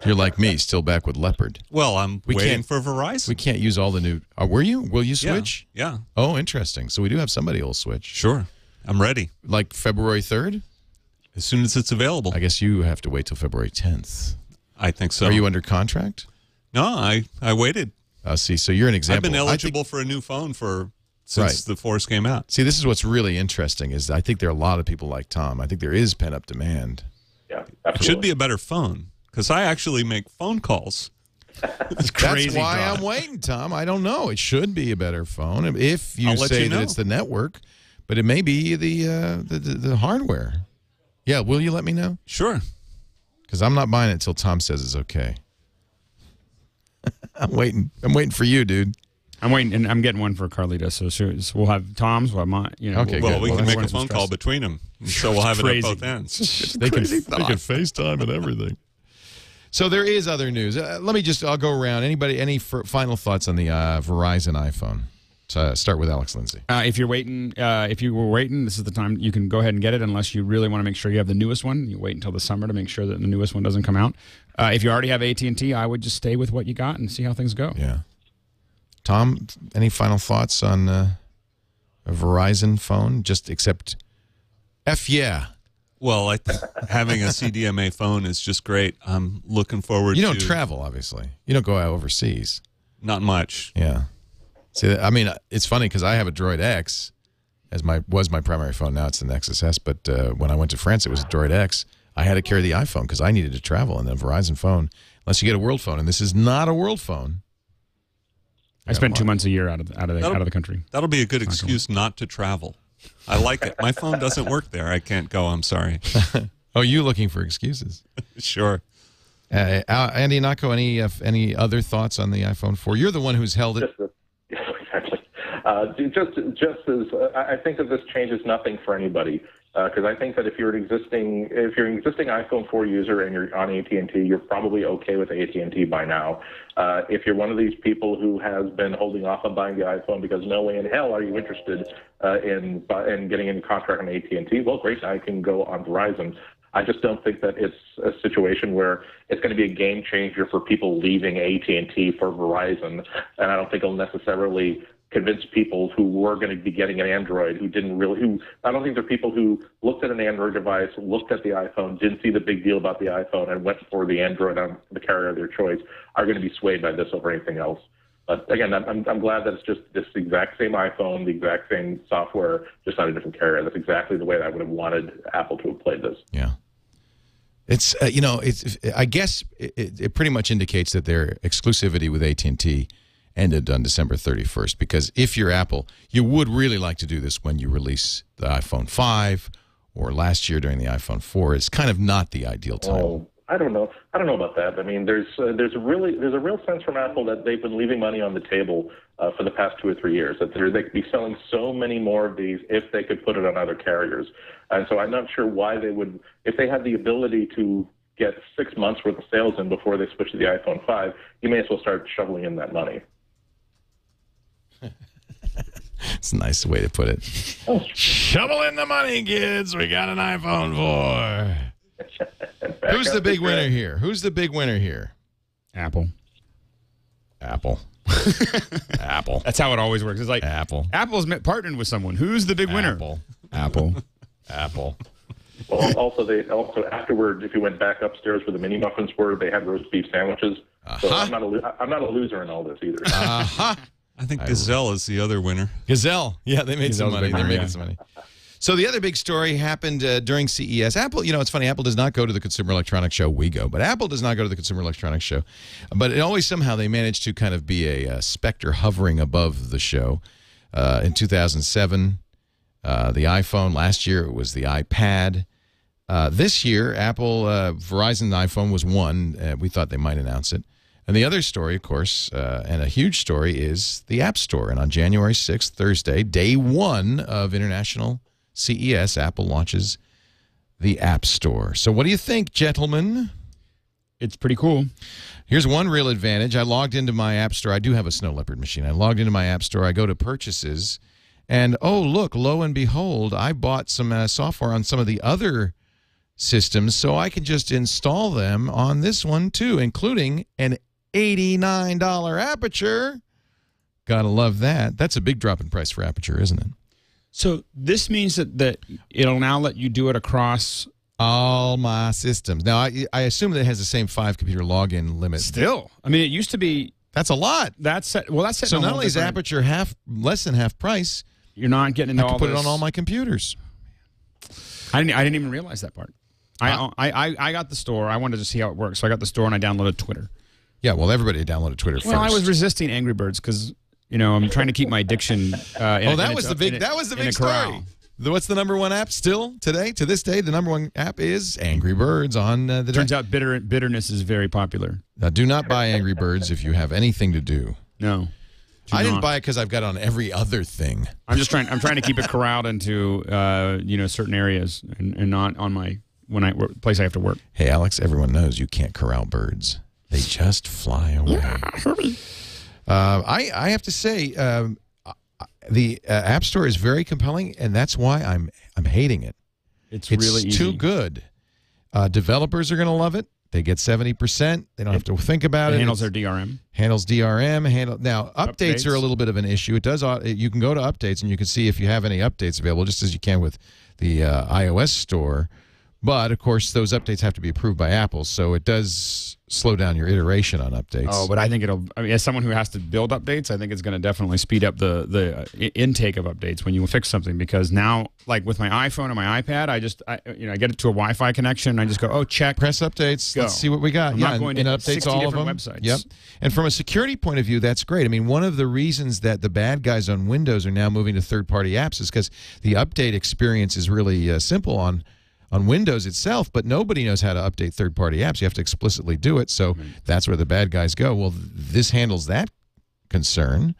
you're like me, still back with Leopard. Well, I'm waiting for Verizon. We can't use all the new. Were you? Will you switch? Yeah. Oh, interesting. So we do have somebody who'll switch. Sure, I'm ready. Like February 3rd? As soon as it's available. I guess you have to wait till February 10th. I think so. Are you under contract? No, I waited. See, so you're an example. I've been eligible for a new phone since the Force came out. See, this is what's really interesting is I think there are a lot of people like Tom. I think there is pent-up demand. Yeah, absolutely. It should be a better phone because I actually make phone calls. It's crazy. That's why I'm waiting, Tom. I don't know. It should be a better phone if you say that it's the network, but it may be the hardware. Yeah, will you let me know? Sure. Because I'm not buying it until Tom says it's okay. I'm waiting. I'm waiting for you, dude. I'm waiting, and I'm getting one for Carlita. So we'll have Tom's, we'll have mine. Okay, well, good. we can make a phone call between them, so we'll have it at both ends. They can FaceTime and everything. So there is other news. I'll go around. Anybody, any final thoughts on the Verizon iPhone? Start with Alex Lindsay. If you were waiting, this is the time you can go ahead and get it. Unless you really want to make sure you have the newest one, you wait until the summer to make sure that the newest one doesn't come out. If you already have AT&T, I would just stay with what you got and see how things go. Yeah. Tom, any final thoughts on a Verizon phone? Just except, yeah. Well, I think having a CDMA phone is just great. I'm looking forward to... You don't travel, obviously. You don't go out overseas. Not much. Yeah. See, I mean, it's funny because I have a Droid X was my primary phone. Now it's the Nexus S. But when I went to France, it was a Droid X. I had to carry the iPhone because I needed to travel. And the Verizon phone, unless you get a world phone, and this is not a world phone. I spent 2 months a year out of the country. That'll be a good excuse not to travel. I like it. My phone doesn't work there. I can't go. I'm sorry. Oh, you looking for excuses? Sure. Andy Ihnatko, any other thoughts on the iPhone 4? You're the one who's held it. Exactly. Just as I think that this changes nothing for anybody, because I think that if you're an existing iPhone 4 user and you're on AT&T, you're probably okay with AT&T by now. If you're one of these people who has been holding off on buying the iPhone because no way in hell are you interested in getting in contract on AT&T, well, great, I can go on Verizon. I just don't think that it's a situation where it's going to be a game changer for people leaving AT&T for Verizon, and I don't think it'll necessarily convince people who were going to be getting an Android I don't think they're people who looked at an Android device, looked at the iPhone, didn't see the big deal about the iPhone, and went for the Android on the carrier of their choice, are going to be swayed by this over anything else. But again, I'm glad that it's just this exact same iPhone, the exact same software, just on a different carrier. That's exactly the way that I would have wanted Apple to have played this. Yeah. It's I guess it pretty much indicates that their exclusivity with AT&T ended on December 31st, because if you're Apple, you would really like to do this when you release the iPhone 5 or last year during the iPhone 4. It's kind of not the ideal time. Oh, I don't know about that. I mean, there's a real sense from Apple that they've been leaving money on the table for the past 2 or 3 years. That they could be selling so many more of these if they could put it on other carriers. And so I'm not sure why they would, if they had the ability to get 6 months worth of sales in before they switch to the iPhone 5, you may as well start shoveling in that money. It's a nice way to put it. Shovel in the money, kids. We got an iPhone 4. Who's the big winner here? Who's the big winner here? Apple. Apple. Apple. That's how it always works. It's like Apple. Apple's partnered with someone. Who's the big winner? Apple. Apple. Apple. Well, also afterward, if you went back upstairs where the mini muffins were, they had roast beef sandwiches. So I'm not a loser in all this either. I think Gazelle is the other winner. Gazelle. Yeah, they made some money. They're making some money. So the other big story happened during CES. Apple, it's funny, Apple does not go to the Consumer Electronics Show. We go. But Apple does not go to the Consumer Electronics Show. But it always somehow they managed to kind of be a specter hovering above the show. In 2007, the iPhone. Last year, it was the iPad. This year, Apple, Verizon iPhone was one. We thought they might announce it. And the other story, of course, and a huge story, is the App Store. And on January 6th, Thursday, day one of International CES, Apple launches the App Store. So what do you think, gentlemen? It's pretty cool. Here's one real advantage. I logged into my App Store. I do have a Snow Leopard machine. I logged into my App Store. I go to Purchases. And, oh, look, lo and behold, I bought some software on some of the other systems, so I can just install them on this one, too, including an $89 Aperture. Gotta love that. That's a big drop in price for Aperture, isn't it? So this means that it'll now let you do it across all my systems. Now, I assume that it has the same 5-computer login limit. Still. I mean, it used to be... That's a lot. That's set so not only is Aperture less than half price, you're not getting into all put it on all my computers. I didn't even realize that part. I got the store. I wanted to see how it works, so I got the store and I downloaded Twitter. Yeah, well, everybody downloaded Twitter first. Well, I was resisting Angry Birds because I'm trying to keep my addiction. That was the big story. What's the number one app still today? To this day, the number one app is Angry Birds on the. Turns out bitterness is very popular. Now, do not buy Angry Birds if you have anything to do. No. I didn't buy it because I've got it on every other thing. I'm trying to keep it corralled into certain areas and not on my place I have to work. Hey, Alex, everyone knows you can't corral birds. They just fly away. I have to say, the App Store is very compelling, and that's why I'm hating it. It's really easy. Too good. Developers are going to love it. They get 70%. They don't have to think about it. Handles their DRM. Handles DRM. Now, updates are a little bit of an issue. It does. You can go to updates, and you can see if you have any updates available, just as you can with the iOS store. But, of course, those updates have to be approved by Apple, so it does slow down your iteration on updates. Oh, but I think as someone who has to build updates, I think it's going to definitely speed up the intake of updates when you fix something, because now, like with my iPhone and my iPad, I get it to a Wi-Fi connection, and I just go, oh, check. Press updates. Go. Let's see what we got. I'm not going to updates 60 all different of them. websites. Yep. And from a security point of view, that's great. I mean, one of the reasons that the bad guys on Windows are now moving to third-party apps is because the update experience is really simple on Windows itself, but nobody knows how to update third-party apps. You have to explicitly do it, so that's where the bad guys go. Well, this handles that concern.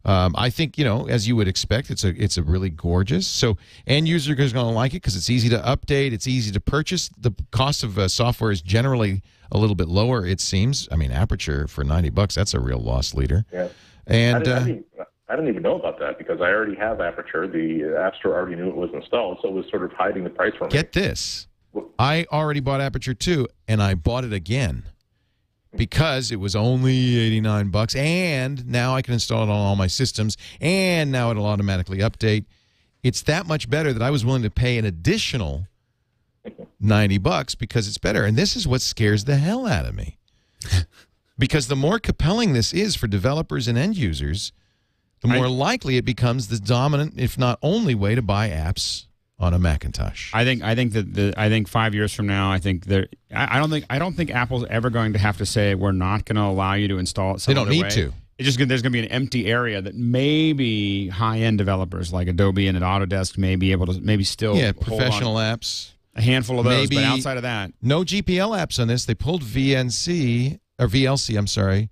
I think, as you would expect, it's a really gorgeous. So end user is going to like it because it's easy to update. It's easy to purchase. The cost of software is generally a little bit lower, it seems. I mean, Aperture for $90, that's a real loss leader. Yeah. And I didn't even know about that because I already have Aperture. The App Store already knew it was installed, so it was sort of hiding the price from me. Get this. I already bought Aperture 2, and I bought it again because it was only $89, and now I can install it on all my systems, and now it'll automatically update. It's that much better that I was willing to pay an additional $90 because it's better. And this is what scares the hell out of me. Because the more compelling this is for developers and end users, the more likely it becomes the dominant, if not only, way to buy apps on a Macintosh. I think 5 years from now, I don't think Apple's ever going to have to say we're not going to allow you to install it some They don't other need way. to. It's just there's going to be an empty area that maybe high-end developers like Adobe and Autodesk may be able to still hold professional on. apps. A handful of those, Maybe but outside of that, no GPL apps on this. They pulled VLC, I'm sorry,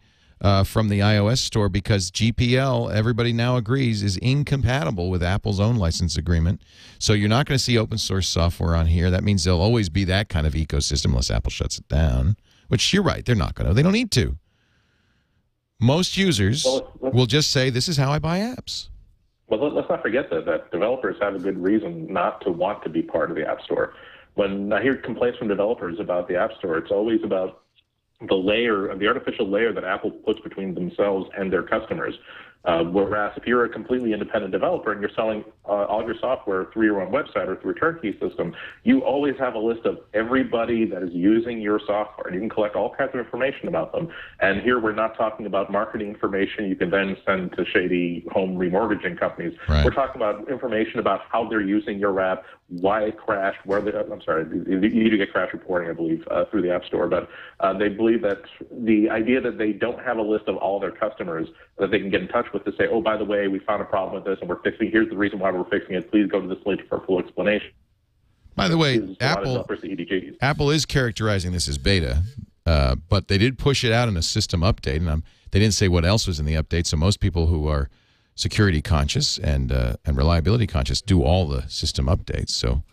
from the iOS store because GPL, everybody now agrees, is incompatible with Apple's own license agreement. So you're not going to see open source software on here. That means there'll always be that kind of ecosystem unless Apple shuts it down, which you're right, they're not going to. They don't need to. Most users will just say, this is how I buy apps. Well, let's not forget that developers have a good reason not to want to be part of the App Store. When I hear complaints from developers about the App Store, it's always about the artificial layer that Apple puts between themselves and their customers. Whereas if you're a completely independent developer and you're selling all of your software through your own website or through a turnkey system, you always have a list of everybody that is using your software, and you can collect all kinds of information about them. And here we're not talking about marketing information you can then send to shady home remortgaging companies. Right. We're talking about information about how they're using your app, why it crashed, you need to get crash reporting, I believe, through the App Store. But they believe that the idea that they don't have a list of all their customers that they can get in touch with to say, oh, by the way, we found a problem with this and here's the reason why we're fixing it. Please go to this link for a full explanation. By the way, Apple is characterizing this as beta, but they did push it out in a system update, and they didn't say what else was in the update, so most people who are security conscious and reliability conscious do all the system updates. So,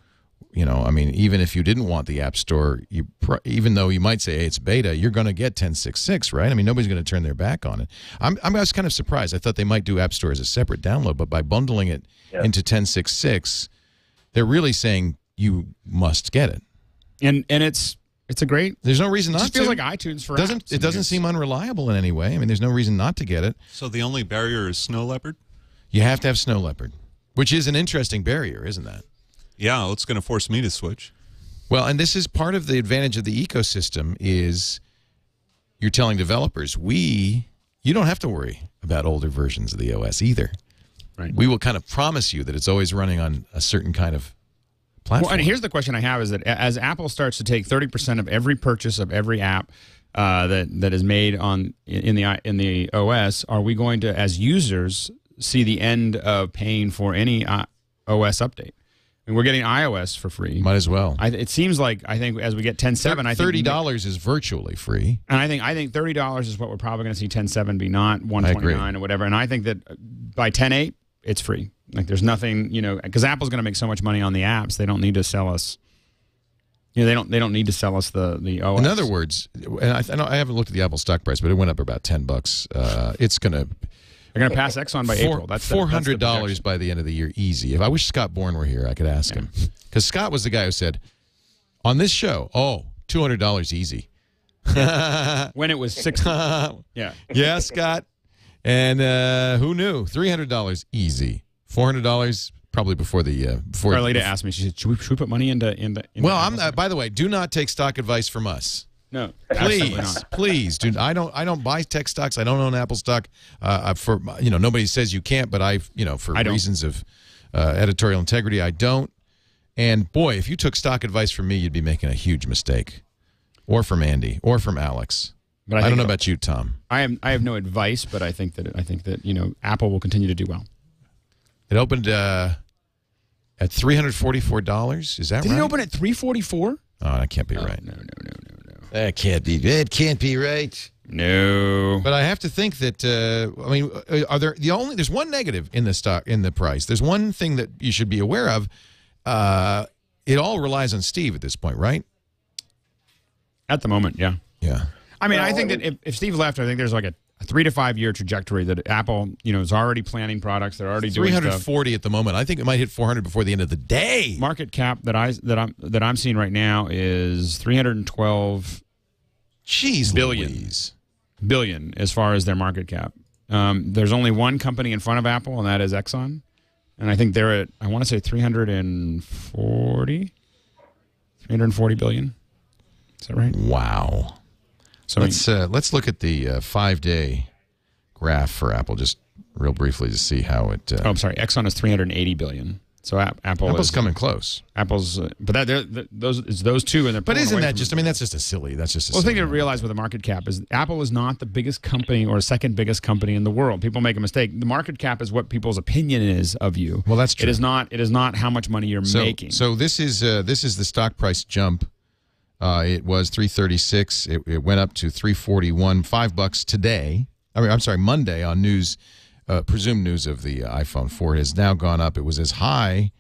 I mean, even if you didn't want the App Store, even though you might say, hey, it's beta, you're going to get 10.6.6, right? I mean, nobody's going to turn their back on it. I was kind of surprised. I thought they might do App Store as a separate download, but by bundling it into 10.6.6, they're really saying you must get it. And it's a great. There's no reason not to. It just feels like iTunes for apps. It doesn't seem unreliable in any way. I mean, there's no reason not to get it. So the only barrier is Snow Leopard? You have to have Snow Leopard, which is an interesting barrier, isn't that? Yeah, it's going to force me to switch. Well, and this is part of the advantage of the ecosystem is you're telling developers, you don't have to worry about older versions of the OS either. Right. We will kind of promise you that it's always running on a certain kind of platform. Well, and here's the question I have is that as Apple starts to take 30% of every purchase of every app that is made in the OS, are we going to, as users, see the end of paying for any OS update? I mean, we're getting iOS for free. Might as well. It seems like as we get 10.7, I think $30 is virtually free. And I think $30 is what we're probably going to see 10.7 be, not $129 or whatever. And I think that by 10.8, it's free. Like there's nothing, because Apple's going to make so much money on the apps, they don't need to sell us. They don't need to sell us the OS. In other words, and I haven't looked at the Apple stock price, but it went up about $10. It's going to. They're going to pass Exxon by April. That's $400 by the end of the year, easy. If I wish Scott Bourne were here, I could ask him. Because Scott was the guy who said, on this show, $200 easy. When it was $60. Yeah. Yeah, Scott. And who knew? $300 easy. $400 probably before the before. Carlita asked me. She said, "Should we put money into?" Well, I'm. By the way, do not take stock advice from us. No, please, dude. I don't buy tech stocks. I don't own Apple stock. For nobody says you can't, but for reasons of editorial integrity, I don't. And boy, if you took stock advice from me, you'd be making a huge mistake, or from Andy, or from Alex. But I don't know about you, Tom. I have no advice, but I think that Apple will continue to do well. It opened at $344. Is that right? Did it open at $344? Oh, that can't be right. No. That can't be. It can't be right. No. But I have to think that there's one negative in the price. There's one thing that you should be aware of. It all relies on Steve at this point, right? At the moment, yeah. Yeah. I mean, I think that if Steve left, I think there's like a 3 to 5 year trajectory that Apple, is already planning products. They're already doing 340 at the moment. I think it might hit 400 before the end of the day. Market cap that I'm seeing right now is 312 billion as far as their market cap. There's only one company in front of Apple, and that is Exxon. And I think they're at, I want to say 340 billion. Is that right? Wow. So let's look at the 5-day graph for Apple just real briefly to see how it. I'm sorry. Exxon is 380 billion. So Apple's coming close. Apple's, but those two, and they're. But isn't that just? I mean, that's just a silly. That's just. The thing to realize with the market cap is Apple is not the biggest company or second biggest company in the world. People make a mistake. The market cap is what people's opinion is of you. Well, that's true. It is not how much money you're making. So this is the stock price jump. It was 336. It went up to 341. $5 today. I'm sorry, Monday on news. Presumed news of the iPhone 4 has now gone up. It was as high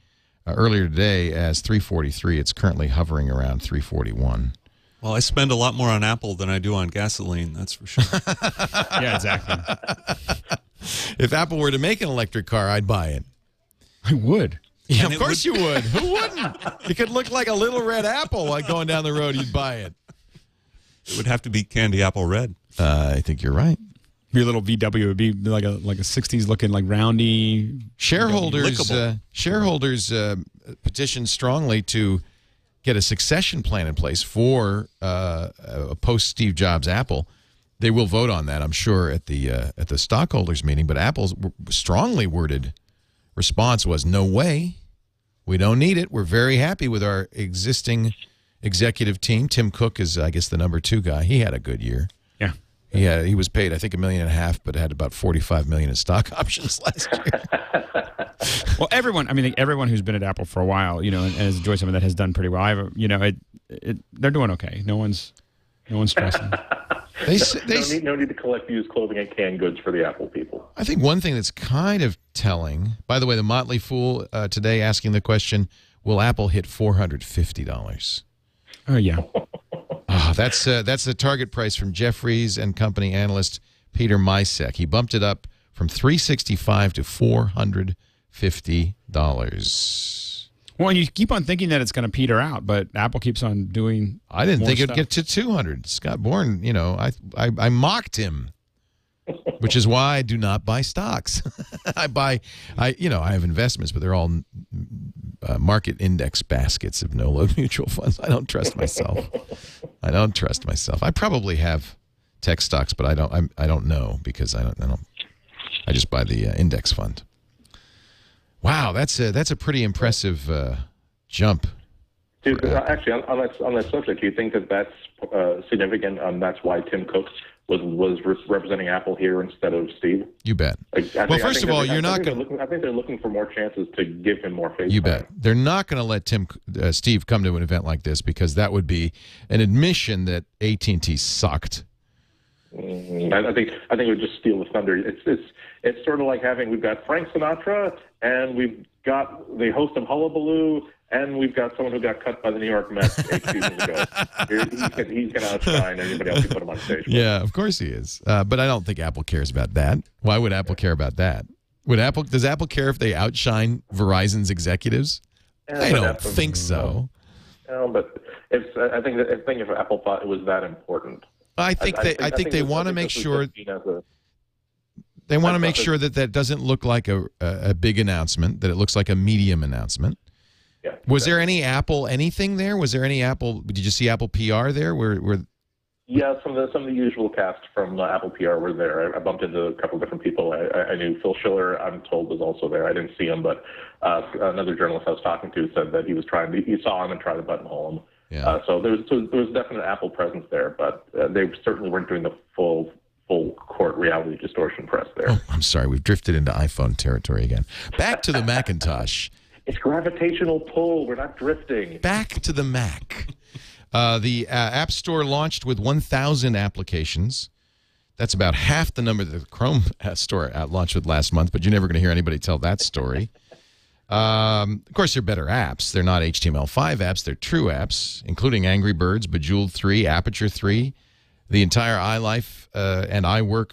earlier today as 343. It's currently hovering around 341. Well, I spend a lot more on Apple than I do on gasoline, that's for sure. Yeah, exactly. If Apple were to make an electric car, I'd buy it. I would. Yeah, of course you would. Who wouldn't? It could look like a little red apple like going down the road. You'd buy it. It would have to be candy apple red. I think you're right. Your little VW would be like a 60s looking like roundy. Shareholders petitioned strongly to get a succession plan in place for a post Steve Jobs Apple. They will vote on that, I'm sure, at the stockholders meeting. But Apple's strongly worded response was, "No way, we don't need it. We're very happy with our existing executive team." Tim Cook is, I guess, the number 2 guy. He had a good year. Yeah, he was paid, I think, $1.5 million, but had about $45 million in stock options last year. Well, everyone who's been at Apple for a while, and has enjoyed something that has done pretty well. They're doing okay. No one's stressing. No need to collect used clothing and canned goods for the Apple people. I think one thing that's kind of telling. By the way, the Motley Fool today asking the question: will Apple hit $450? Oh yeah. That's the target price from Jefferies and Company analyst Peter Misek. He bumped it up from $365 to $450. Well, you keep on thinking that it's going to peter out, but Apple keeps on doing. I didn't think it'd get to 200. Scott Bourne, I mocked him, which is why I do not buy stocks. I have investments, but they're all market index baskets of no-load mutual funds. I don't trust myself. I probably have tech stocks, but I don't know because I just buy the index fund. Wow, that's a pretty impressive jump. Dude, actually, on that subject, do you think that that's significant? That's why Tim Cook was representing Apple here instead of Steve? You bet. First of all, you're not going. I think they're looking for more chances to give him more face. You bet. They're not going to let Steve come to an event like this because that would be an admission that AT&T sucked. I think it would just steal the thunder. It's sort of like we've got Frank Sinatra and we've got the host of Hullabaloo and we've got someone who got cut by the New York Mets 8 seasons ago. He's going to outshine anybody else who put him on stage. Yeah, of course he is. But I don't think Apple cares about that. Why would Apple care about that? Does Apple care if they outshine Verizon's executives? I don't think so. No, but I think if Apple thought it was that important. I think they want to make sure. They want to make sure that doesn't look like a big announcement, that it looks like a medium announcement. Yeah. Was there any Apple anything there? Was there any Apple? Did you see Apple PR there? Yeah, some of the usual cast from Apple PR were there. I bumped into a couple of different people. I knew Phil Schiller, I'm told, was also there. I didn't see him, but another journalist I was talking to said that he saw him and tried to buttonhole him. Yeah. So there was definite Apple presence there, but they certainly weren't doing the full court reality distortion press there. Oh, I'm sorry, we've drifted into iPhone territory again. Back to the Macintosh. It's gravitational pull. We're not drifting. Back to the Mac. The App Store launched with 1,000 applications. That's about half the number that the Chrome store launched with last month, but you're never going to hear anybody tell that story. Of course, they're better apps. They're not HTML5 apps. They're true apps, including Angry Birds, Bejeweled 3, Aperture 3, the entire iLife and iWork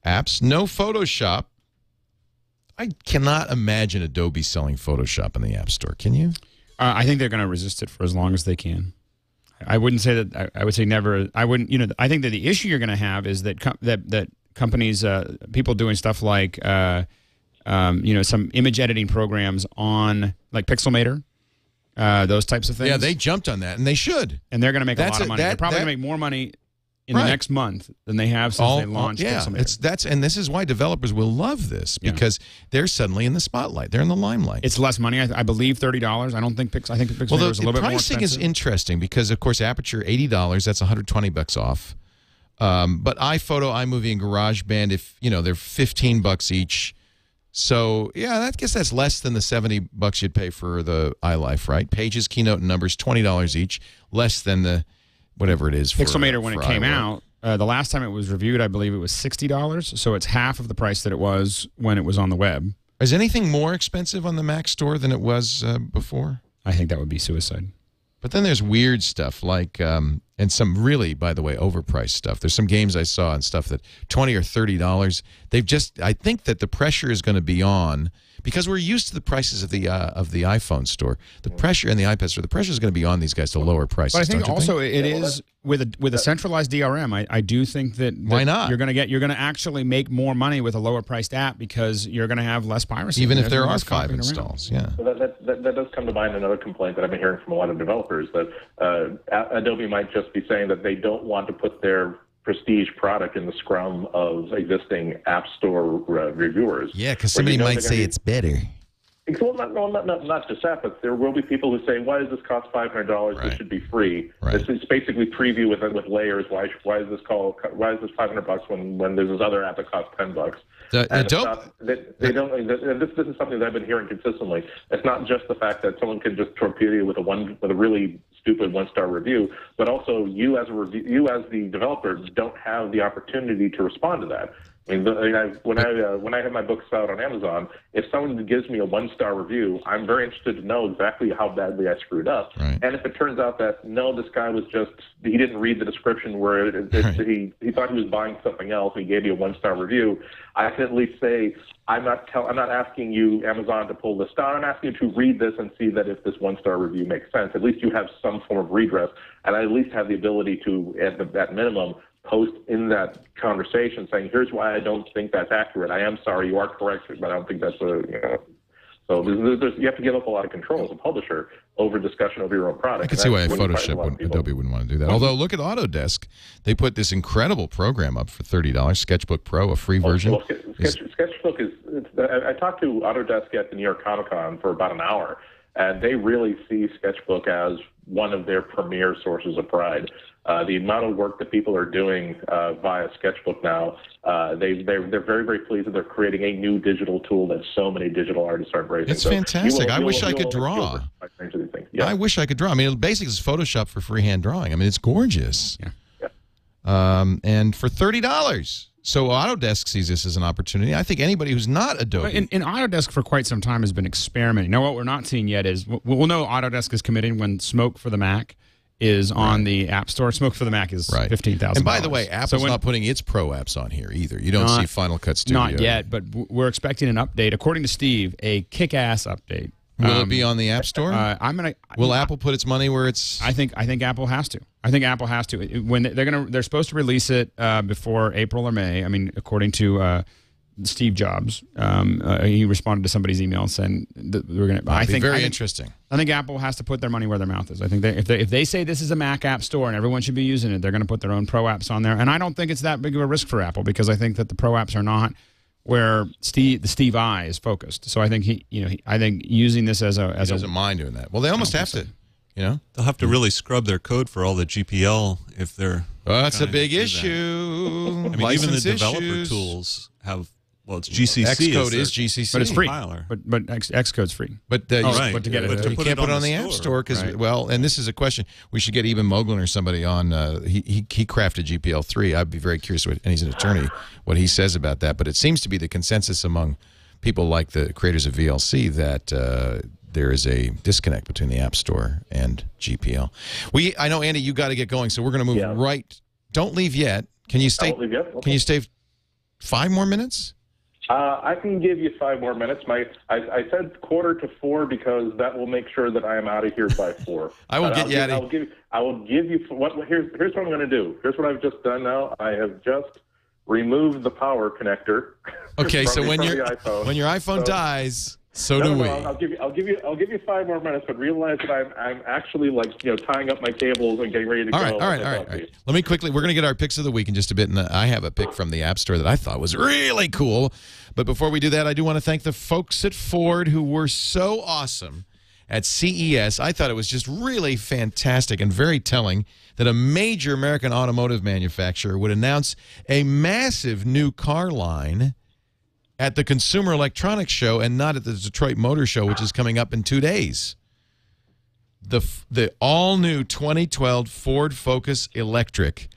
apps. No Photoshop. I cannot imagine Adobe selling Photoshop in the App Store. Can you? I think they're going to resist it for as long as they can. I wouldn't say that. I would say never. I wouldn't. You know, I think that the issue you're going to have is that that companies, people doing stuff like, you know, some image editing programs on like Pixelmator, those types of things. Yeah, they jumped on that, and they should. And they're going to make a lot of money. They're probably going to make more money in the next month than they have since they launched Pixelmator. And this is why developers will love this, because they're suddenly in the spotlight. They're in the limelight. It's less money. I believe $30. I think Pixelmator is a little bit more expensive. The pricing is interesting because, of course, Aperture $80. That's $120 off. But iPhoto, iMovie, and GarageBand, if you know, they're $15 each. So yeah, I guess that's less than the $70 you'd pay for the iLife, right? Pages, Keynote, and Numbers, $20 each. Less than the whatever it is. Pixelmator, when it came out, the last time it was reviewed, I believe it was $60. So it's half of the price that it was when it was on the web. Is anything more expensive on the Mac store than it was before? I think that would be suicide. But then there's weird stuff like, and some really, by the way, overpriced stuff. There's some games I saw and stuff that $20 or $30. They've just, I think that the pressure is going to be on, because we're used to the prices of the iPhone store. The pressure and the iPad store, the pressure is going to be on these guys to lower prices. But I think also it is with a centralized DRM. I do think that why not? You're going to actually make more money with a lower priced app because you're going to have less piracy. Even if there are 5 installs, yeah. So that does come to mind another complaint that I've been hearing from a lot of developers, that Adobe might just be saying that they don't want to put their prestige product in the scrum of existing App Store reviewers. Yeah, because somebody might say it's better. Well, not just that, but there will be people who say, "Why does this cost $500? Right. This should be free." Right. It's basically preview with layers. Why is this $500 when there's this other app that costs $10? This is something that I've been hearing consistently. It's not just the fact that someone can just torpedo you with a really stupid 1-star review, but also you as the developer don't have the opportunity to respond to that. I mean, when I have my books out on Amazon, if someone gives me a 1-star review, I'm very interested to know exactly how badly I screwed up. Right. And if it turns out that no, this guy was he didn't read the description where he thought he was buying something else, and he gave you a 1-star review, I can at least say, I'm not asking you, Amazon, to pull this down. I'm asking you to read this and see that if this 1-star review makes sense. At least you have some form of redress, and I at least have the ability to, at minimum, post in that conversation saying, here's why I don't think that's accurate. I am sorry, you are correct, but I don't think that's So you have to give up a lot of control as a publisher over discussion of your own product. I can see why Adobe wouldn't want to do that. Although, look at Autodesk. They put this incredible program up for $30, Sketchbook Pro, a free version. Well, Sketchbook is, I talked to Autodesk at the New York Comic Con for about an hour, and they really see Sketchbook as one of their premier sources of pride. The amount of work that people are doing via Sketchbook now, they're very, very pleased that they're creating a new digital tool that so many digital artists are embracing. It's fantastic. I wish I could draw. Yeah. I wish I could draw. I mean, basically, it's Photoshop for freehand drawing. I mean, it's gorgeous. Yeah. And for $30. So Autodesk sees this as an opportunity. I think anybody who's not Adobe. And Autodesk for quite some time has been experimenting. Now, what we're not seeing yet is, we'll know Autodesk is committing when Smoke for the Mac is on the App Store. Smoke for the Mac is $15,000. And by the way, Apple's not putting its Pro apps on here either. You don't see Final Cut Studio. Not yet, but we're expecting an update. According to Steve, a kick-ass update. Will it be on the App Store? Will Apple put its money where it's? I think Apple has to. I think Apple has to. When they're supposed to release it before April or May. I mean, according to Steve Jobs, he responded to somebody's email saying that we're going to. I think very interesting. I think Apple has to put their money where their mouth is. I think if they say this is a Mac App Store and everyone should be using it, they're going to put their own Pro apps on there. And I don't think it's that big of a risk for Apple, because I think that the Pro apps are not where the Steve I is focused. So I think I think using this as a doesn't mind doing that. Well, they almost have to. You know, they'll have to really scrub their code for all the GPL if they're. Well, that's a big issue. I mean, even the developer tools have Well, it's GCC. Xcode is GCC. But it's free. Compiler. But Xcode's free. But right. But to get it, But to you put can't it put it on on the the App store. Store because, Right. well, and this is a question. We should get Eben Moglen or somebody on. He crafted GPL3. I'd be very curious, and he's an attorney, what he says about that. But it seems to be the consensus among people like the creators of VLC that there is a disconnect between the App Store and GPL. I know, Andy, you got to get going, so we're going to move right. Don't leave yet. Can you stay? I won't leave yet. Okay. Can you stay 5 more minutes? I can give you 5 more minutes. I said 3:45 because that will make sure that I am out of here by 4. I will get you out of here. I will give you what. Here's what I'm going to do. Here's what I've just done now. I have just removed the power connector. Okay, so when your iPhone dies, so do we. I'll give you 5 more minutes, but realize that I'm actually tying up my cables and getting ready to go. All right. Let me quickly. We're going to get our picks of the week in just a bit, and I have a pick from the App Store that I thought was really cool. But before we do that, I do want to thank the folks at Ford who were so awesome at CES. I thought it was just really fantastic and very telling that a major American automotive manufacturer would announce a massive new car line at the Consumer Electronics Show and not at the Detroit Motor Show, which is coming up in 2 days. The all-new 2012 Ford Focus Electric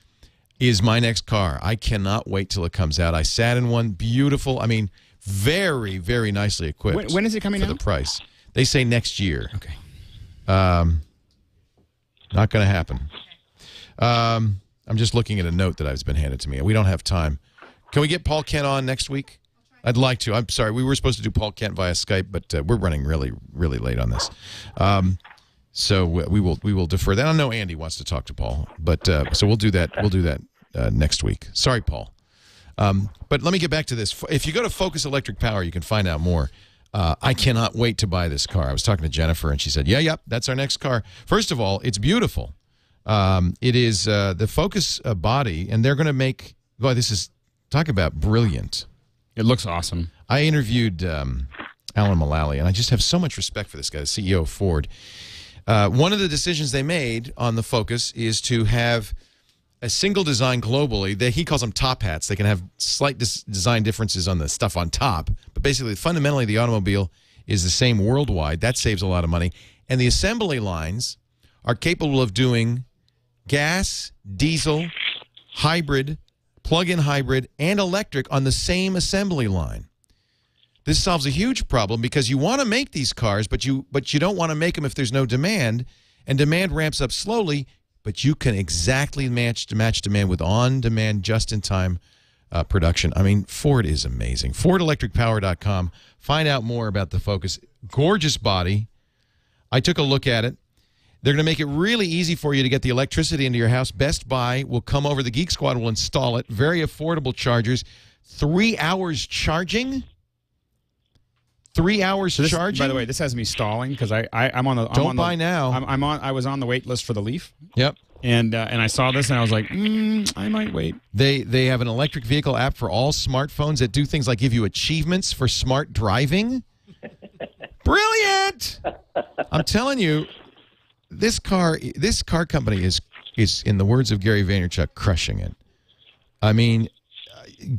is my next car. I cannot wait till it comes out. I sat in one. Beautiful. I mean, very, very nicely equipped. When is it coming for out? the price. They say next year. Okay. Not going to happen. I'm just looking at a note that has been handed to me. We don't have time. Can we get Paul Kent on next week? I'd like to. I'm sorry. We were supposed to do Paul Kent via Skype, but we're running really, really late on this. So we will defer that. I know Andy wants to talk to Paul, but so we'll do that. We'll do that next week. Sorry, Paul. But let me get back to this. If you go to Focus Electric Power, you can find out more. I cannot wait to buy this car. I was talking to Jennifer, and she said, "Yeah, that's our next car." First of all, it's beautiful. It is the Focus body, and they're going to make. Boy, this is talk about brilliant. It looks awesome. I interviewed Alan Mullally, and I just have so much respect for this guy, the CEO of Ford. One of the decisions they made on the Focus is to have a single design globally. He calls them top hats. They can have slight design differences on the stuff on top, but basically, fundamentally, the automobile is the same worldwide. That saves a lot of money. And the assembly lines are capable of doing gas, diesel, hybrid, plug-in hybrid, and electric on the same assembly line. This solves a huge problem because you want to make these cars, but you don't want to make them if there's no demand, and demand ramps up slowly, but you can exactly match demand with on-demand, just-in-time production. I mean, Ford is amazing. FordElectricPower.com. Find out more about the Focus. Gorgeous body. I took a look at it. They're going to make it really easy for you to get the electricity into your house. Best Buy will come over. The Geek Squad will install it. Very affordable chargers. 3 hours charging. 3 hours charging. By the way, this has me stalling because I'm on the. Don't buy now. I was on the wait list for the Leaf. Yep. And I saw this and I was like, I might wait. They have an electric vehicle app for all smartphones that do things like give you achievements for smart driving. Brilliant! I'm telling you. This car company is, in the words of Gary Vaynerchuk, crushing it. I mean,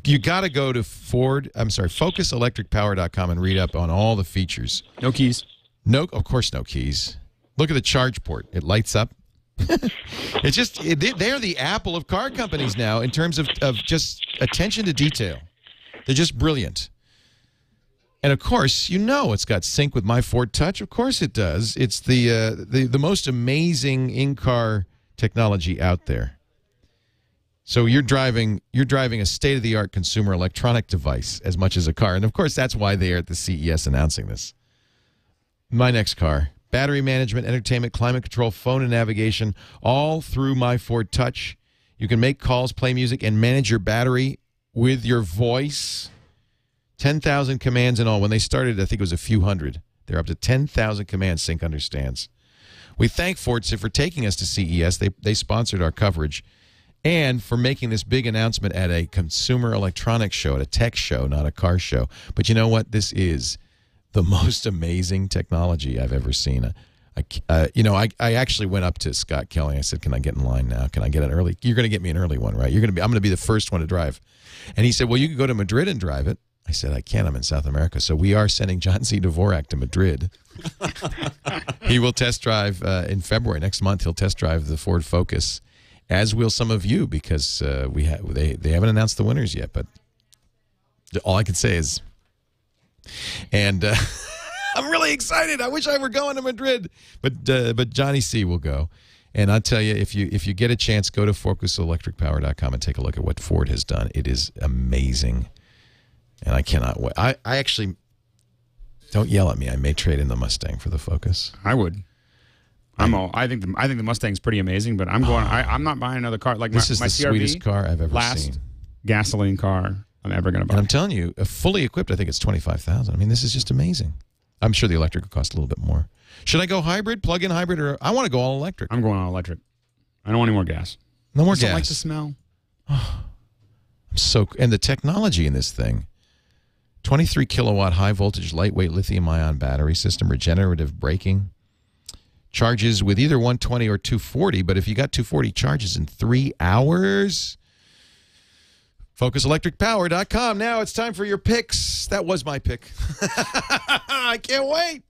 you got to go to FocusElectricPower.com and read up on all the features. No keys. No, of course, no keys. Look at the charge port; it lights up. It's just they're the Apple of car companies now in terms of just attention to detail. They're just brilliant. And of course, it's got sync with my Ford Touch. Of course it does. It's the most amazing in-car technology out there. So you're driving a state-of-the-art consumer electronic device as much as a car. And of course, that's why they are at the CES announcing this. My next car. Battery management, entertainment, climate control, phone and navigation, all through my Ford Touch. You can make calls, play music, and manage your battery with your voice. 10,000 commands in all. When they started, I think it was a few hundred. They're up to 10,000 commands Sync understands. We thank Ford for taking us to CES. They sponsored our coverage. And for making this big announcement at a consumer electronics show, at a tech show, not a car show. But you know what? This is the most amazing technology I've ever seen. I actually went up to Scott Kelly. I said, "Can I get in line now? Can I get an early? You're going to get me an early one, right? I'm going to be the first one to drive." And he said, "Well, you can go to Madrid and drive it." I said, I can't. I'm in South America. So we are sending John C. Dvorak to Madrid. He will test drive in February. Next month, he'll test drive the Ford Focus, as will some of you, because they haven't announced the winners yet. But all I can say is, and I'm really excited. I wish I were going to Madrid, but Johnny C. will go. And I'll tell you, if you get a chance, go to focuselectricpower.com and take a look at what Ford has done. It is amazing. And I cannot wait. I actually, don't yell at me. I may trade in the Mustang for the Focus. I would. I think the Mustang's pretty amazing, but I'm not buying another car. Like this is my the CR-V, sweetest car I've ever last seen. Gasoline car I'm ever going to buy. And I'm telling you, fully equipped, I think it's $25,000. I mean, this is just amazing. I'm sure the electric will cost a little bit more. Should I go hybrid, plug-in hybrid, or I want to go all electric? I'm going all electric. I don't want any more gas. No more gas. I don't like the smell. And the technology in this thing. 23 kilowatt high voltage lightweight lithium ion battery system, regenerative braking. Charges with either 120 or 240, but if you got 240, charges in 3 hours. FocusElectricPower.com. Now it's time for your picks. That was my pick. I can't wait.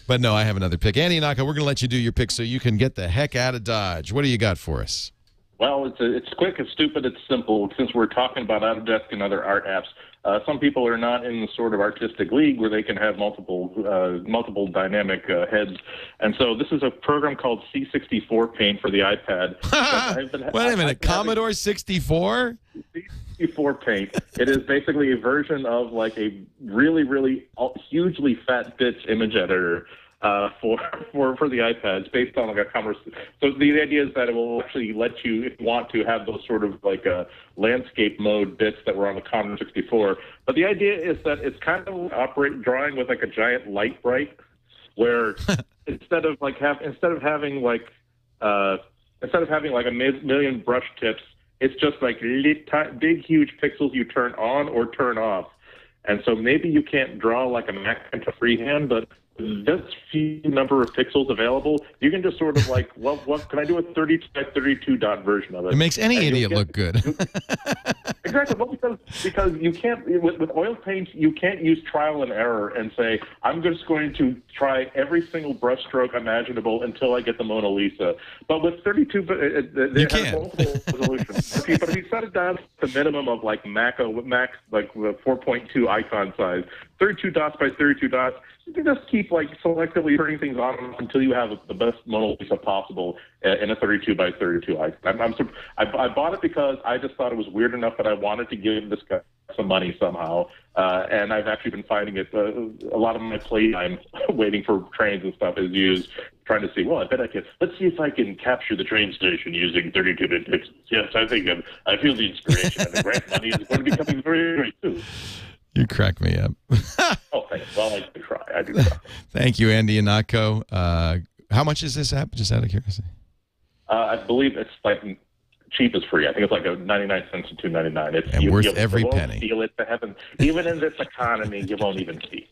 But no, I have another pick. Andy Ihnatko, we're going to let you do your pick so you can get the heck out of Dodge. What do you got for us? Well, it's quick, it's stupid, it's simple. Since we're talking about Autodesk and other art apps, some people are not in the sort of artistic league where they can have multiple dynamic heads. And so this is a program called C64 Paint for the iPad. Wait a minute, Commodore 64? C64 Paint. It is basically a version of like a really, really hugely fat bits image editor. For the iPads based on like a commerce. So the idea is that it will actually let you, if you want to, have those sort of like landscape mode bits that were on the Commodore 64. But the idea is that it's kind of drawing with like a giant light bright, where instead of having like a million brush tips, it's just like big huge pixels you turn on or turn off. And so maybe you can't draw like a Mac into freehand, but this few number of pixels available, you can just sort of like, well, what can I do a 32 by 32 dot version of it? It makes any idiot look good. Exactly. Well, because you can't, with oil paints, you can't use trial and error and say, I'm just going to try every single brush stroke imaginable until I get the Mona Lisa. But with 32, you can. Multiple resolutions. But if you set it down to the minimum of like Mac like the 4.2 icon size, 32 dots by 32 dots, you can just keep like selectively turning things on until you have the best Mona Lisa possible in a 32 by 32 icon. I bought it because I just thought it was weird enough that I wanted to give this guy some money somehow. And I've actually been finding it, a lot of my playtime waiting for trains and stuff is used trying to see, well, I bet I can, let's see if I can capture the train station using 32-bit pixels. Yes, I think I feel the inspiration and the grant money is going to be coming very, very soon. You crack me up. Oh, thanks. Well, I do try. Thank you, Andy Ihnatko. How much is this app, just out of curiosity? I believe it's like cheap is free. I think it's like 99 cents to $2.99. It's and worth every penny. Steal it to heaven. Even in this economy, you won't even see.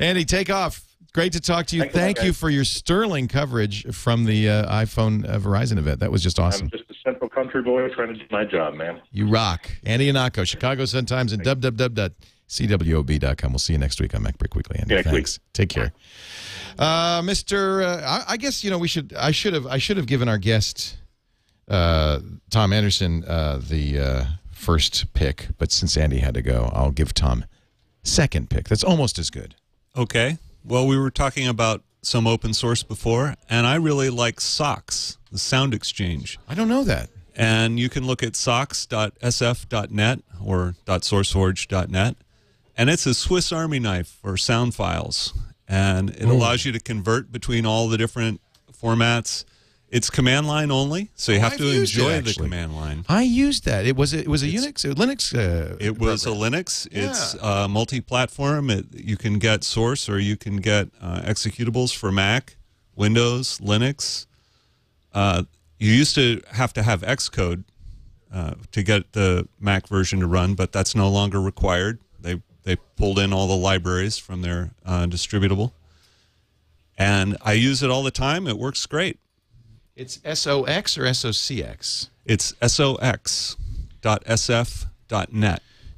Andy, take off. Great to talk to you. Thank you for your sterling coverage from the iPhone Verizon event. That was just awesome. I'm just a central country boy trying to do my job, man. You rock. Andy Ihnatko, Chicago Sun-Times, and www.cwob.com. We'll see you next week on MacBreak Weekly. Andy, thanks. Take care. I guess, you know, I should have given our guest Tom Anderson the first pick, but since Andy had to go, I'll give Tom second pick. That's almost as good. Okay. Well, we were talking about some open source before, and I really like Socks, the sound exchange. I don't know that. And you can look at socks.sf.net or .sourceforge.net, and it's a Swiss Army knife for sound files, and it allows you to convert between all the different formats. It's command line only, so you have to enjoy the command line. I used that. It was a Linux. It was a Linux. Yeah. It's multi-platform. You can get source or you can get executables for Mac, Windows, Linux. You used to have Xcode to get the Mac version to run, but that's no longer required. They pulled in all the libraries from their distributable, and I use it all the time. It works great. It's SOX or SOCX? It's sox.sf.net.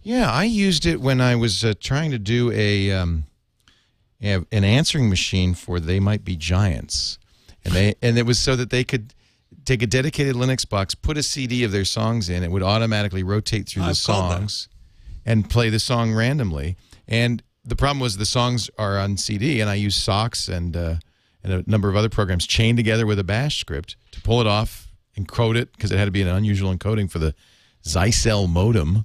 Yeah, I used it when I was trying to do an answering machine for They Might Be Giants, and it was so that they could take a dedicated Linux box, put a CD of their songs in, it would automatically rotate through the songs and play the song randomly. And the problem was the songs are on CD, and I use Socks and a number of other programs chained together with a bash script to pull it off, encode it, because it had to be an unusual encoding for the Zycel modem,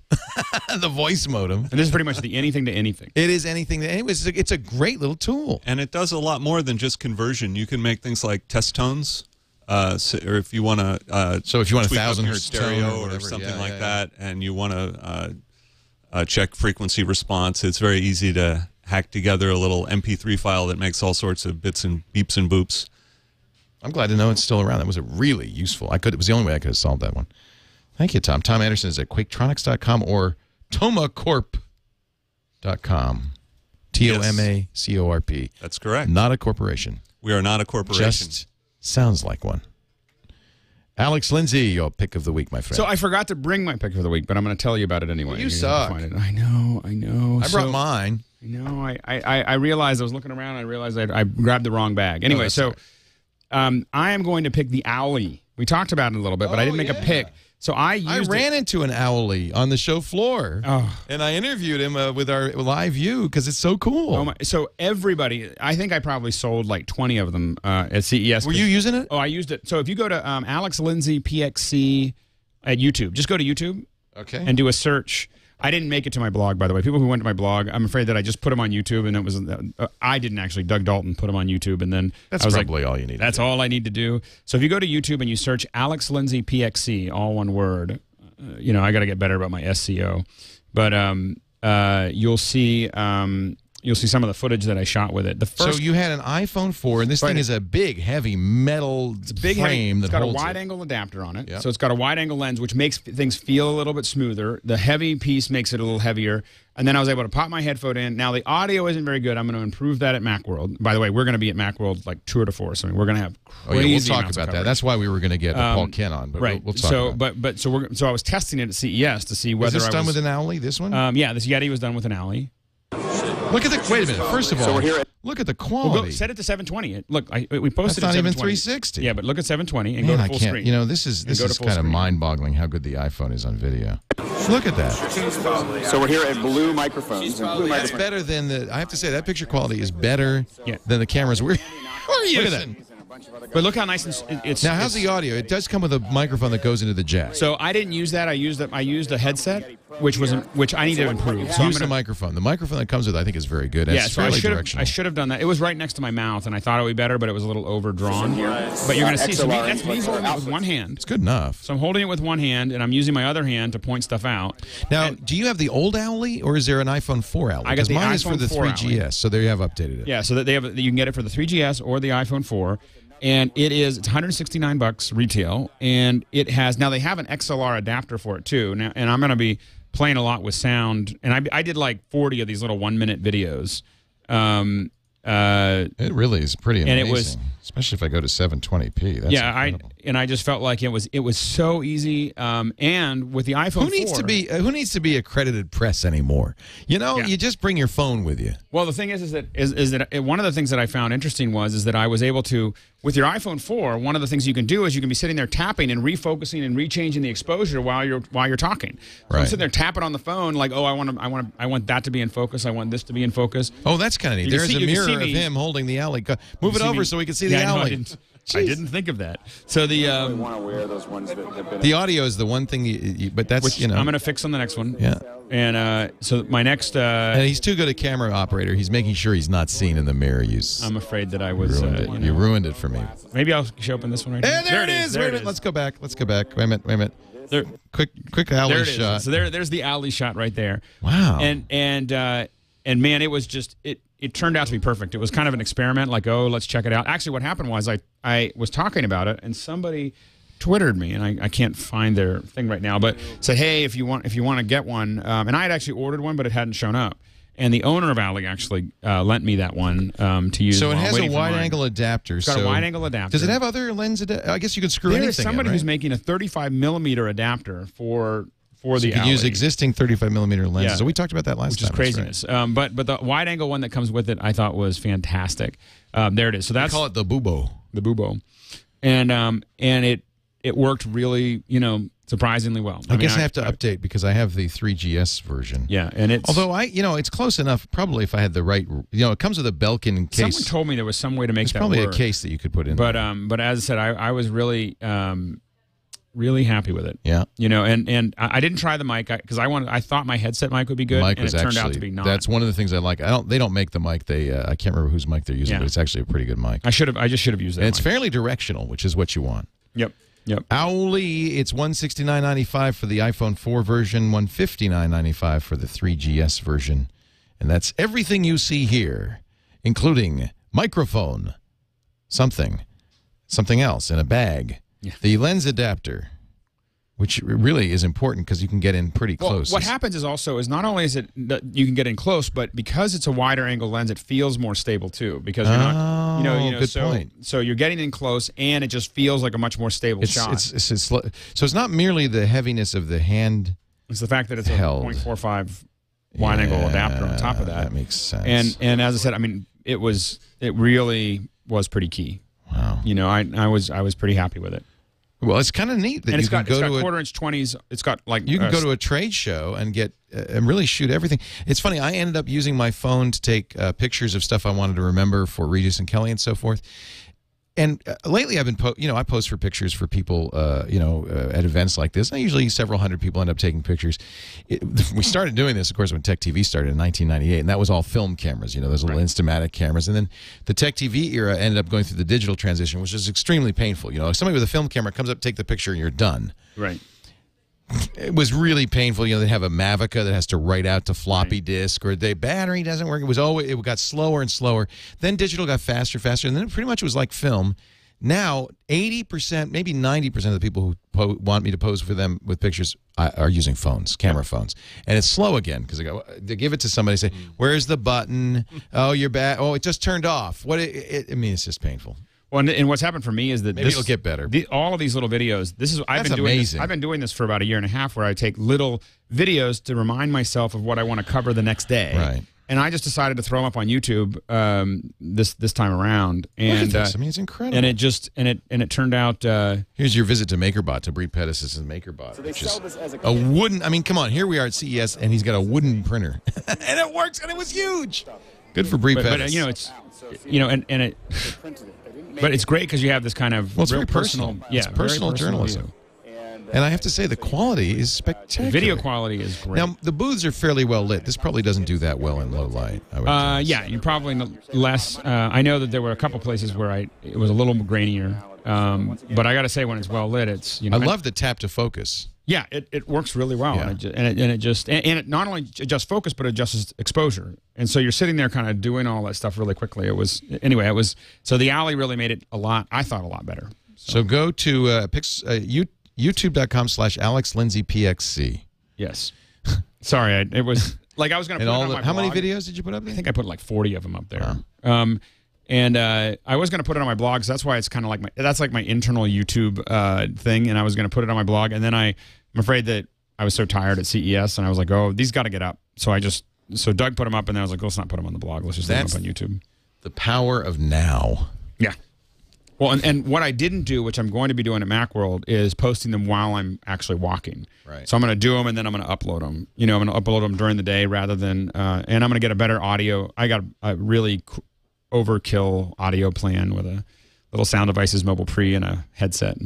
the voice modem. And this is pretty much the anything to anything. It is anything to anything. It's a great little tool. And it does a lot more than just conversion. You can make things like test tones, or if you want to. So if you want a tweak up 1,000 your hertz stereo tone or something like that, and you want to check frequency response, it's very easy to hack together a little MP3 file that makes all sorts of bits and beeps and boops. I'm glad to know it's still around. That was a really useful. It was the only way I could have solved that one. Thank you, Tom. Tom Anderson is at Quaketronics.com or tomacorp.com. TOMACORP. That's correct. Not a corporation. We are not a corporation. Just sounds like one. Alex Lindsay, your pick of the week, my friend. So I forgot to bring my pick of the week, but I'm going to tell you about it anyway. Well, you suck. I know. I brought mine. I know. I realized I was looking around. I realized I grabbed the wrong bag. Anyway, I am going to pick the Owlie. We talked about it a little bit, but I didn't make a pick. So I ran into an Owlie on the show floor, and I interviewed him with our live view because it's so cool. So everybody, I think I probably sold like 20 of them at CES. Were you using it? Oh, I used it. So if you go to Alex Lindsay PXC at YouTube, just go to YouTube and do a search. I didn't make it to my blog, by the way. People who went to my blog, I'm afraid that I just put them on YouTube, and it was I didn't actually. Doug Dalton put them on YouTube, and then that's I was probably all you need. That's all I need to do. So if you go to YouTube and you search Alex Lindsay PXC, all one word, I got to get better about my SEO, but you'll see some of the footage that I shot with it. So you had an iPhone 4, and this thing is a big, heavy metal frame that holds it. It's got a wide-angle adapter on it, so it's got a wide-angle lens, which makes things feel a little bit smoother. The heavy piece makes it a little heavier, and then I was able to pop my headphone in. Now, the audio isn't very good. I'm going to improve that at Macworld. By the way, we're going to be at Macworld like 2 to 4, so we're going to have crazy we'll talk about that. That's why we were going to get Paul Kent on, but we'll talk about it. So I was testing it at CES to see whether I was done with an Owlie, this one? Yeah, this Yeti was done with an Owlie. Look at the. Wait a minute. First of all, look at the quality. Set it to 720. Look, we posted. That's not it even 360. Yeah, but look at 720 and go to full screen. This is kind of mind-boggling how good the iPhone is on video. Look at that. So we're here at Blue Microphones. That's better than the. I have to say that picture quality is better than the cameras we're using. But look how nice it's. Now, how's the audio? It does come with a microphone that goes into the jack. So I didn't use that. I used a headset, which I need to improve. So use the microphone. The microphone that comes with it, I think, is very good. It's fairly directional. I should have done that. It was right next to my mouth, and I thought it would be better, but it was a little overdrawn. But you're going to see. So that's me holding it with one hand. It's good enough. So I'm holding it with one hand, and I'm using my other hand to point stuff out. Now, do you have the old Owlie, or is there an iPhone 4 Owlie? I got the mine iPhone is for the 4 3GS, Owlie. so there you have updated it. Yeah, so that you can get it for the 3GS or the iPhone 4. And it's $169 retail, and it has now they have an XLR adapter for it too. Now, and I'm going to be playing a lot with sound, and I did like 40 of these little 1-minute videos. It really is pretty amazing, and it was, especially if I go to 720p. That's incredible. I just felt like it was so easy. And with the iPhone, who needs to be accredited press anymore? You just bring your phone with you. Well, the thing is that one of the things that I found interesting was that I was able to, with your iPhone 4, one of the things you can do is you can be sitting there tapping and refocusing and rechanging the exposure while you're talking. So I'm sitting there tapping on the phone like, oh, I want that to be in focus. I want this to be in focus. Oh, that's kind of neat. There's a mirror of him holding the Owlie. Move it over so we can see the Owlie. I didn't think of that. So the want to wear those ones that have been the audio is the one thing, but that's which I'm going to fix on the next one. Yeah. And so my next and he's too good a camera operator. He's making sure he's not seen in the mirror. I'm afraid that I was you ruined it for me. Maybe I'll show up in this one right here. There it is. Wait a minute. Let's go back. Wait a minute. There, quick Owlie shot. So there's the Owlie shot right there. Wow. And man, it was just it turned out to be perfect. It was kind of an experiment, like, oh, let's check it out. Actually, what happened was I was talking about it, and somebody Twittered me, and I can't find their thing right now, but said, hey, if you want to get one, and I had actually ordered one, but it hadn't shown up. And the owner of Owlie actually lent me that one to use. So it has a wide-angle adapter. It's got a wide-angle adapter. Does it have other lens? I guess you could screw anything in, There is somebody who's making a 35mm adapter for for the you can alley. use existing 35mm lenses. Yeah. So we talked about that last which time. is craziness. But the wide angle one that comes with it, I thought was fantastic. There it is. So that's call it the Bubo. The Bubo, and it worked really, surprisingly well. I guess I have to update because I have the 3GS version. Yeah, and it's although it's close enough. Probably if I had the right, it comes with a Belkin case. Someone told me there was some way to make that probably work. a case that you could put in. But as I said, I was really really happy with it. Yeah. And I didn't try the mic because I thought my headset mic would be good, mic and was it turned out to be not. That's one of the things I like. They don't make the mic. I can't remember whose mic they're using, but it's actually a pretty good mic. I just should have used that. And it's mic. fairly directional, which is what you want. Yep. Owly, it's $169.95 for the iPhone 4 version, $159.95 for the 3GS version. And that's everything you see here, including microphone, something else in a bag, the lens adapter, which really is important because you can get in pretty close. What happens is not only is it that you can get in close, but because it's a wider angle lens, it feels more stable too. Because you're not, good point. So you're getting in close, and it just feels like a much more stable shot. So it's not merely the heaviness of the hand. It's the fact that it's a 0.45 wide angle adapter on top of that. That makes sense. And as I said, I mean, it really was pretty key. Wow. I was pretty happy with it. Well, it's kind of neat that and you can go to a quarter-inch 20s. It's got like you can go to a trade show and get and really shoot everything. It's funny. I ended up using my phone to take pictures of stuff I wanted to remember for Regis and Kelly and so forth. And lately, I've been I post for pictures for people at events like this. And usually, several hundred people end up taking pictures. We started doing this, of course, when Tech TV started in 1998, and that was all film cameras. Those little Instamatic cameras. And then the Tech TV era ended up going through the digital transition, which is extremely painful. Somebody with a film camera comes up, take the picture, and you're done. Right. It was really painful. They have a Mavica that has to write out to floppy disk, or the battery doesn't work. It got slower and slower. Then digital got faster, and then it pretty much was like film. Now, 80%, maybe 90% of the people who want me to pose for them with pictures are using phones, camera phones, and it's slow again because they give it to somebody, say, "Where's the button? Oh, you're bad. Oh, it just turned off." It's just painful. Well, and what's happened for me is that maybe it'll get better. All of these little videos. I've been doing this for about a year and a half, where I take little videos to remind myself of what I want to cover the next day. Right. And I just decided to throw them up on YouTube this time around. And look at this. I mean, it's incredible. And it turned out. Here's your visit to MakerBot, to Breed Pettis' MakerBot, which is a wooden. I mean, come on. Here we are at CES, and he's got a wooden printer, and it works, and it was huge. Good for Breed Pettis. But it's great because you have this kind of it's very personal. It's personal journalism. And I have to say, the quality is spectacular. The video quality is great. Now, the booths are fairly well lit. This probably doesn't do that well in low light. Yeah, you probably less. I know that there were a couple places where it was a little grainier. But I got to say, when it's well lit, it's I love the tap to focus. Yeah, it works really well, and it not only adjusts focus, but adjusts exposure, and so you're sitting there kind of doing all that stuff really quickly. So the Alley really made it a lot better. So go to youtube.com/AlexLindsayPXC. Yes. Sorry, it was like I was going to put it on my blog. How many videos did you put up there? I think I put like 40 of them up there. Wow. And I was going to put it on my blog, so that's why it's kind of like my internal YouTube thing, and I was going to put it on my blog, and then I'm afraid that I was so tired at CES, and I was like, oh, these got to get up. So Doug put them up, and then I was like, let's not put them on the blog. Let's just leave them up on YouTube. The power of now. Yeah. Well, and what I didn't do, which I'm going to be doing at Macworld, is posting them while I'm actually walking. Right. So I'm going to do them, and then I'm going to upload them. I'm going to upload them during the day rather than, and I'm going to get a better audio. I got a really overkill audio plan with a little Sound Devices mobile pre and a headset.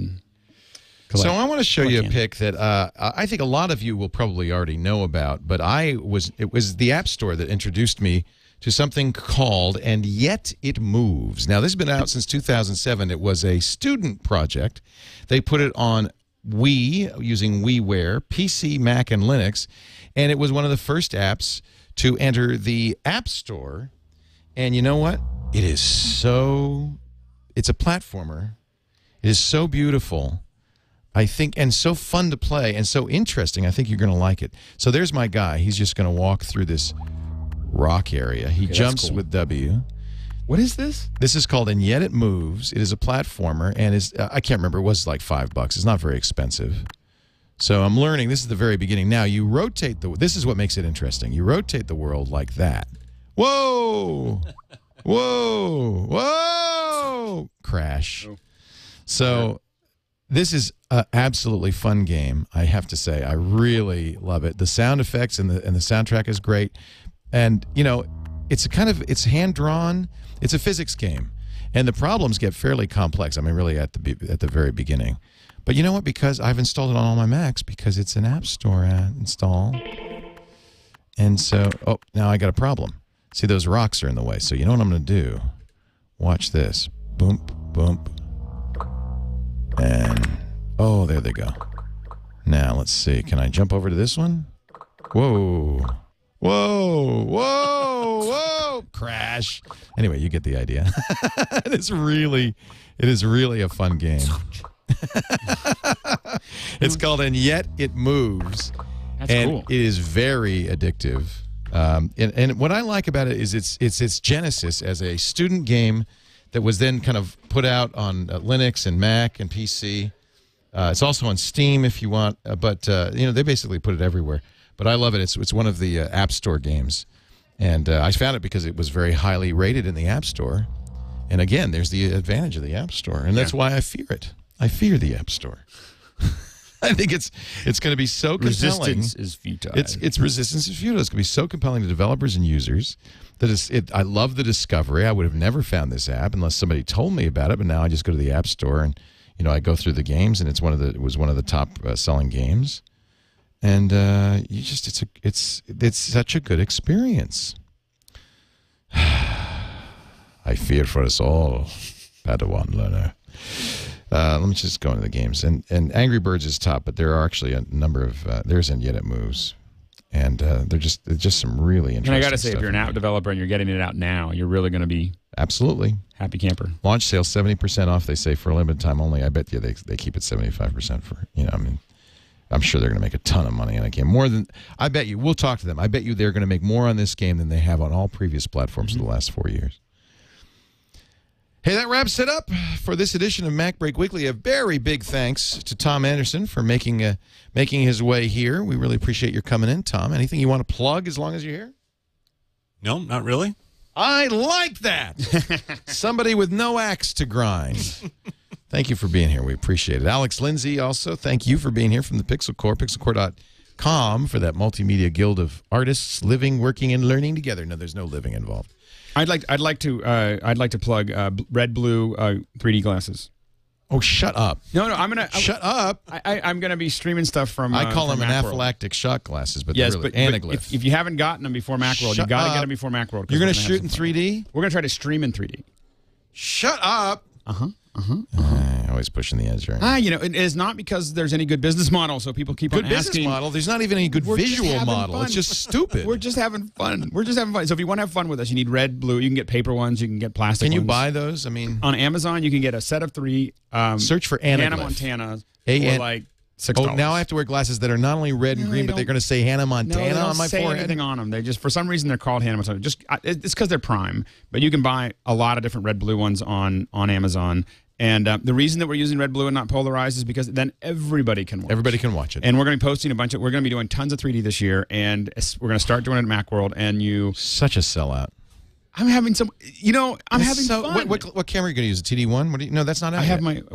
So I want to show you a pic that I think a lot of you will probably already know about, but it was the App Store that introduced me to something called And Yet It Moves. Now, this has been out since 2007. It was a student project. They put it on Wii, using WiiWare, PC, Mac, and Linux, and it was one of the first apps to enter the App Store. And you know what? It's a platformer. It is so beautiful, I think, and so fun to play and so interesting. I think you're going to like it. So there's my guy. He's just going to walk through this rock area. He jumps with W. What is this? This is called And Yet It Moves. It is a platformer, and I can't remember. It was like $5. It's not very expensive. So I'm learning. This is the very beginning. Now you rotate this is what makes it interesting. You rotate the world like that. Whoa! Whoa! Whoa! Crash. So this is an absolutely fun game. I have to say, I really love it. The sound effects and the soundtrack is great. And you know, it's hand drawn. It's a physics game, and the problems get fairly complex. I mean, really at the very beginning. But you know what? Because I've installed it on all my Macs because it's an App Store install. And so, oh, now I got a problem. See, those rocks are in the way. So you know what I'm going to do? Watch this. Boom, boom. And, oh, there they go. Now, let's see. Can I jump over to this one? Whoa. Whoa, whoa, whoa. Crash. Anyway, you get the idea. It is really a fun game. It's called And Yet It Moves. That's and cool. It is very addictive. And what I like about it is its genesis as a student game that was then kind of put out on Linux and Mac and PC. It's also on Steam if you want, but you know, they basically put it everywhere. But I love it. It's one of the App Store games, and I found it because it was very highly rated in the App Store. And again, there's the advantage of the App Store, and that's why I fear it. I fear the App Store. I think it's going to be so compelling. Resistance is futile. It's resistance is futile. It's going to be so compelling to developers and users that I love the discovery. I would have never found this app unless somebody told me about it. But now I just go to the App Store and I go through the games, and it was one of the top selling games. And it's such a good experience. I fear for us all, Padawan learner. Let me just go into the games. And Angry Birds is top, but there are actually a number of there's And Yet It Moves, and they're just some really interesting. And I got to say, stuff if you're an app developer and you're getting it out now, you're really going to be absolutely happy camper. Launch sales 70% off. They say for a limited time only. I bet you they keep it 75% for I mean. I'm sure they're going to make a ton of money on a game. I bet you. We'll talk to them. I bet you they're going to make more on this game than they have on all previous platforms for the last 4 years. Hey, that wraps it up for this edition of MacBreak Weekly. A very big thanks to Tom Anderson for making his way here. We really appreciate your coming in, Tom. Anything you want to plug as long as you're here? No, not really. I like that. Somebody with no axe to grind. Thank you for being here. We appreciate it. Alex Lindsay, also, thank you for being here from the Pixel Corps, pixelcorps.com, for that multimedia guild of artists living, working, and learning together. No, there's no living involved. I'd like to plug red blue 3D glasses. Oh, shut up! No, I'm gonna shut up. I'm gonna be streaming stuff from. I call them Macworld. anaphylactic shock glasses, but yes, they're really anaglyph. If you haven't gotten them before Macworld, you got to get them before Macworld. You're gonna shoot in 3D. We're gonna try to stream in 3D. Shut up. Always pushing the edge, right? It is not because there's any good business model, so people keep on asking. Good business model? There's not even any good visual model. Fun. It's just stupid. We're just having fun. So if you want to have fun with us, you need red, blue. You can get paper ones. You can get plastic ones. Can you buy those? I mean, on Amazon, you can get a set of 3. Search for Hannah Montana for like $6. Oh, now I have to wear glasses that are not only red and green, but they're going to say Hannah Montana on my forehead. Say anything on them. They just, for some reason, they're called Hannah Montana. It's because they're Prime, but you can buy a lot of different red, blue ones on Amazon. And the reason that we're using red, blue, and not polarized is because then everybody can watch. Everybody can watch it. And we're going to be posting we're going to be doing tons of 3D this year, and we're going to start doing it at Macworld. And such a sellout. I'm having some, I'm having fun. What camera are you going to use? A TD1? No, that's not out I have yet.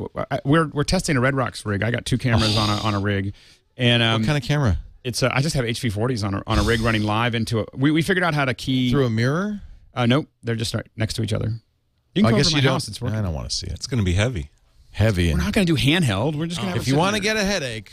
we're testing a Red Rocks rig. I got 2 cameras on a rig. And what kind of camera? It's I just have HV40s on a rig running live into a. We figured out how to key through a mirror. Nope, they're just right next to each other. You can I guess over you my house. It's working. I don't want to see it. It's going to be heavy. We're not going to do handheld. We're just going to. If you want to get a headache,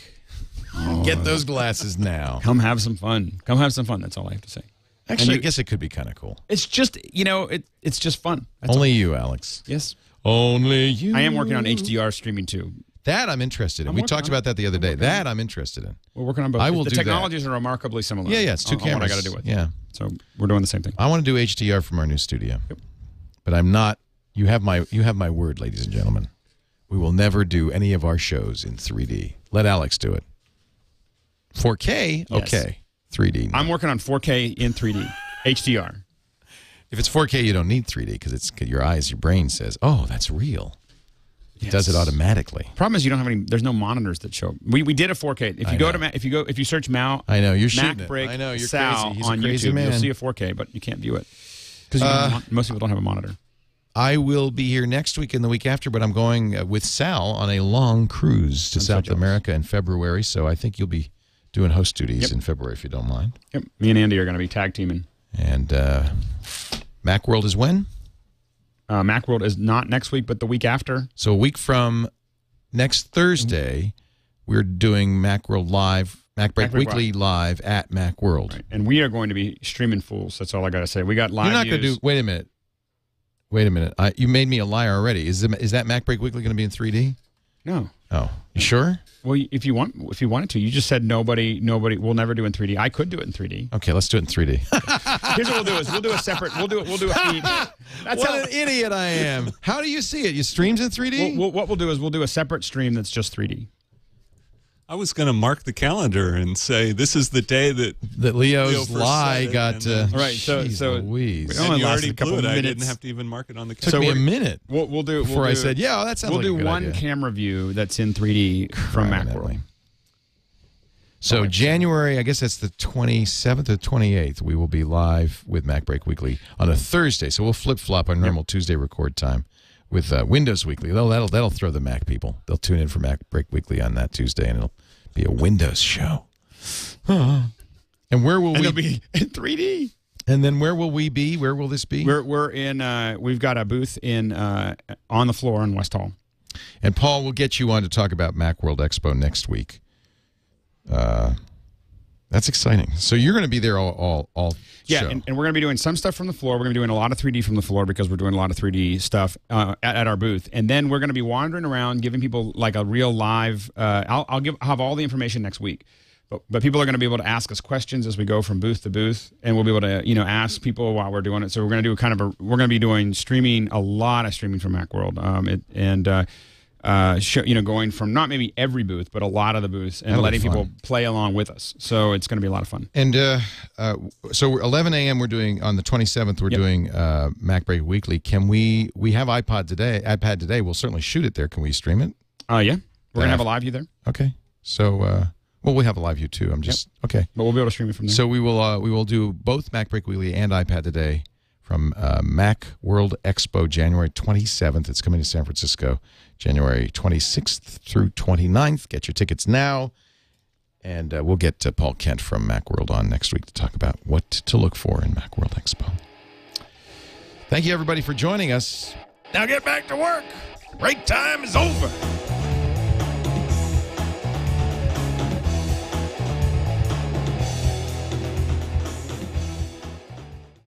get those glasses now. Come have some fun. That's all I have to say. Actually, I guess it could be kind of cool. It's just it's just fun. That's Only you, Alex. Yes. Only you. I am working on HDR streaming too. That I'm interested in. We talked about that the other day. That I'm interested in. We're working on both. I will do that. The technologies are remarkably similar. Yeah, it's 2 cameras. What I got to do with. Yeah. So we're doing the same thing. I want to do HDR from our new studio. Yep. But I'm not. You have my word, ladies and gentlemen. We will never do any of our shows in 3D. Let Alex do it. 4K? Yes. Okay. 3D. No. I'm working on 4K in 3D. HDR. If it's 4K, you don't need 3D because your brain says, oh, that's real. It does it automatically. Problem is you don't have any. There's no monitors that show up. We did a 4K. If you go to if you search I know you're shooting MacBreak it. I know you're Sal crazy. He's on a crazy YouTube, man. you'll see a 4K, but you can't view it because most people don't have a monitor. I will be here next week and the week after, but I'm going with Sal on a long cruise to South America in February. So I think you'll be doing host duties in February if you don't mind. Yep. Me and Andy are going to be tag teaming. And Macworld is when? Macworld is not next week, but the week after. So a week from next Thursday, we're doing Macworld Live, MacBreak Weekly Live at Macworld. Right. And we are going to be streaming fools. That's all I got to say. We got live You're not going to do, wait a minute. You made me a liar already. Is that MacBreak Weekly going to be in 3D? No. Oh, you sure? Well, if you wanted to, you just said nobody will never do in 3D. I could do it in 3D. Okay, let's do it in 3D. Here's what we'll do: we'll do a separate. We'll do a feed. That's what an idiot I am. How do you see it? You streams in 3D? What we'll do is we'll do a separate stream that's just 3D. I was going to mark the calendar and say this is the day that Leo's lie got. Right. So Louise. And you already blew it. I didn't have to even mark it on the calendar. Took me a minute. We'll do before I said, yeah, that sounds like a good idea. We'll do one camera view that's in 3D from Macworld. So January, I guess that's the 27th or 28th, we will be live with MacBreak Weekly on a Thursday. So we'll flip-flop our normal Tuesday record time with Windows Weekly. That'll throw the Mac people. They'll tune in for MacBreak Weekly on that Tuesday, and it'll be a Windows show. And where will it'll be in 3D. And then where will we be? Where will this be? We're in. We've got a booth in on the floor in West Hall. And Paul, we'll get you on to talk about Macworld Expo next week. That's exciting. So you're going to be there all show. And we're going to be doing some stuff from the floor. We're going to be doing a lot of 3D from the floor because we're doing a lot of 3D stuff at our booth. And then we're going to be wandering around, giving people like a real live. I'll have all the information next week, but people are going to be able to ask us questions as we go from booth to booth, and we'll be able to ask people while we're doing it. So we're going to do we're going to be doing streaming, a lot of streaming from Macworld, going from not maybe every booth, but a lot of the booths, and letting people play along with us. So it's going to be a lot of fun. And so we're 11 a.m. We're doing on the 27th. We're doing MacBreak Weekly. Can we have iPad today? We'll certainly shoot it there. Can we stream it? Yeah. We're going to have a live view there. Okay. So we have a live view too. I'm just okay. But we'll be able to stream it from there. So we will do both MacBreak Weekly and iPad today from Macworld Expo, January 27th. It's coming to San Francisco, January 26th through 29th. Get your tickets now. And we'll get Paul Kent from Macworld on next week to talk about what to look for in Macworld Expo. Thank you, everybody, for joining us. Now get back to work. Break time is over.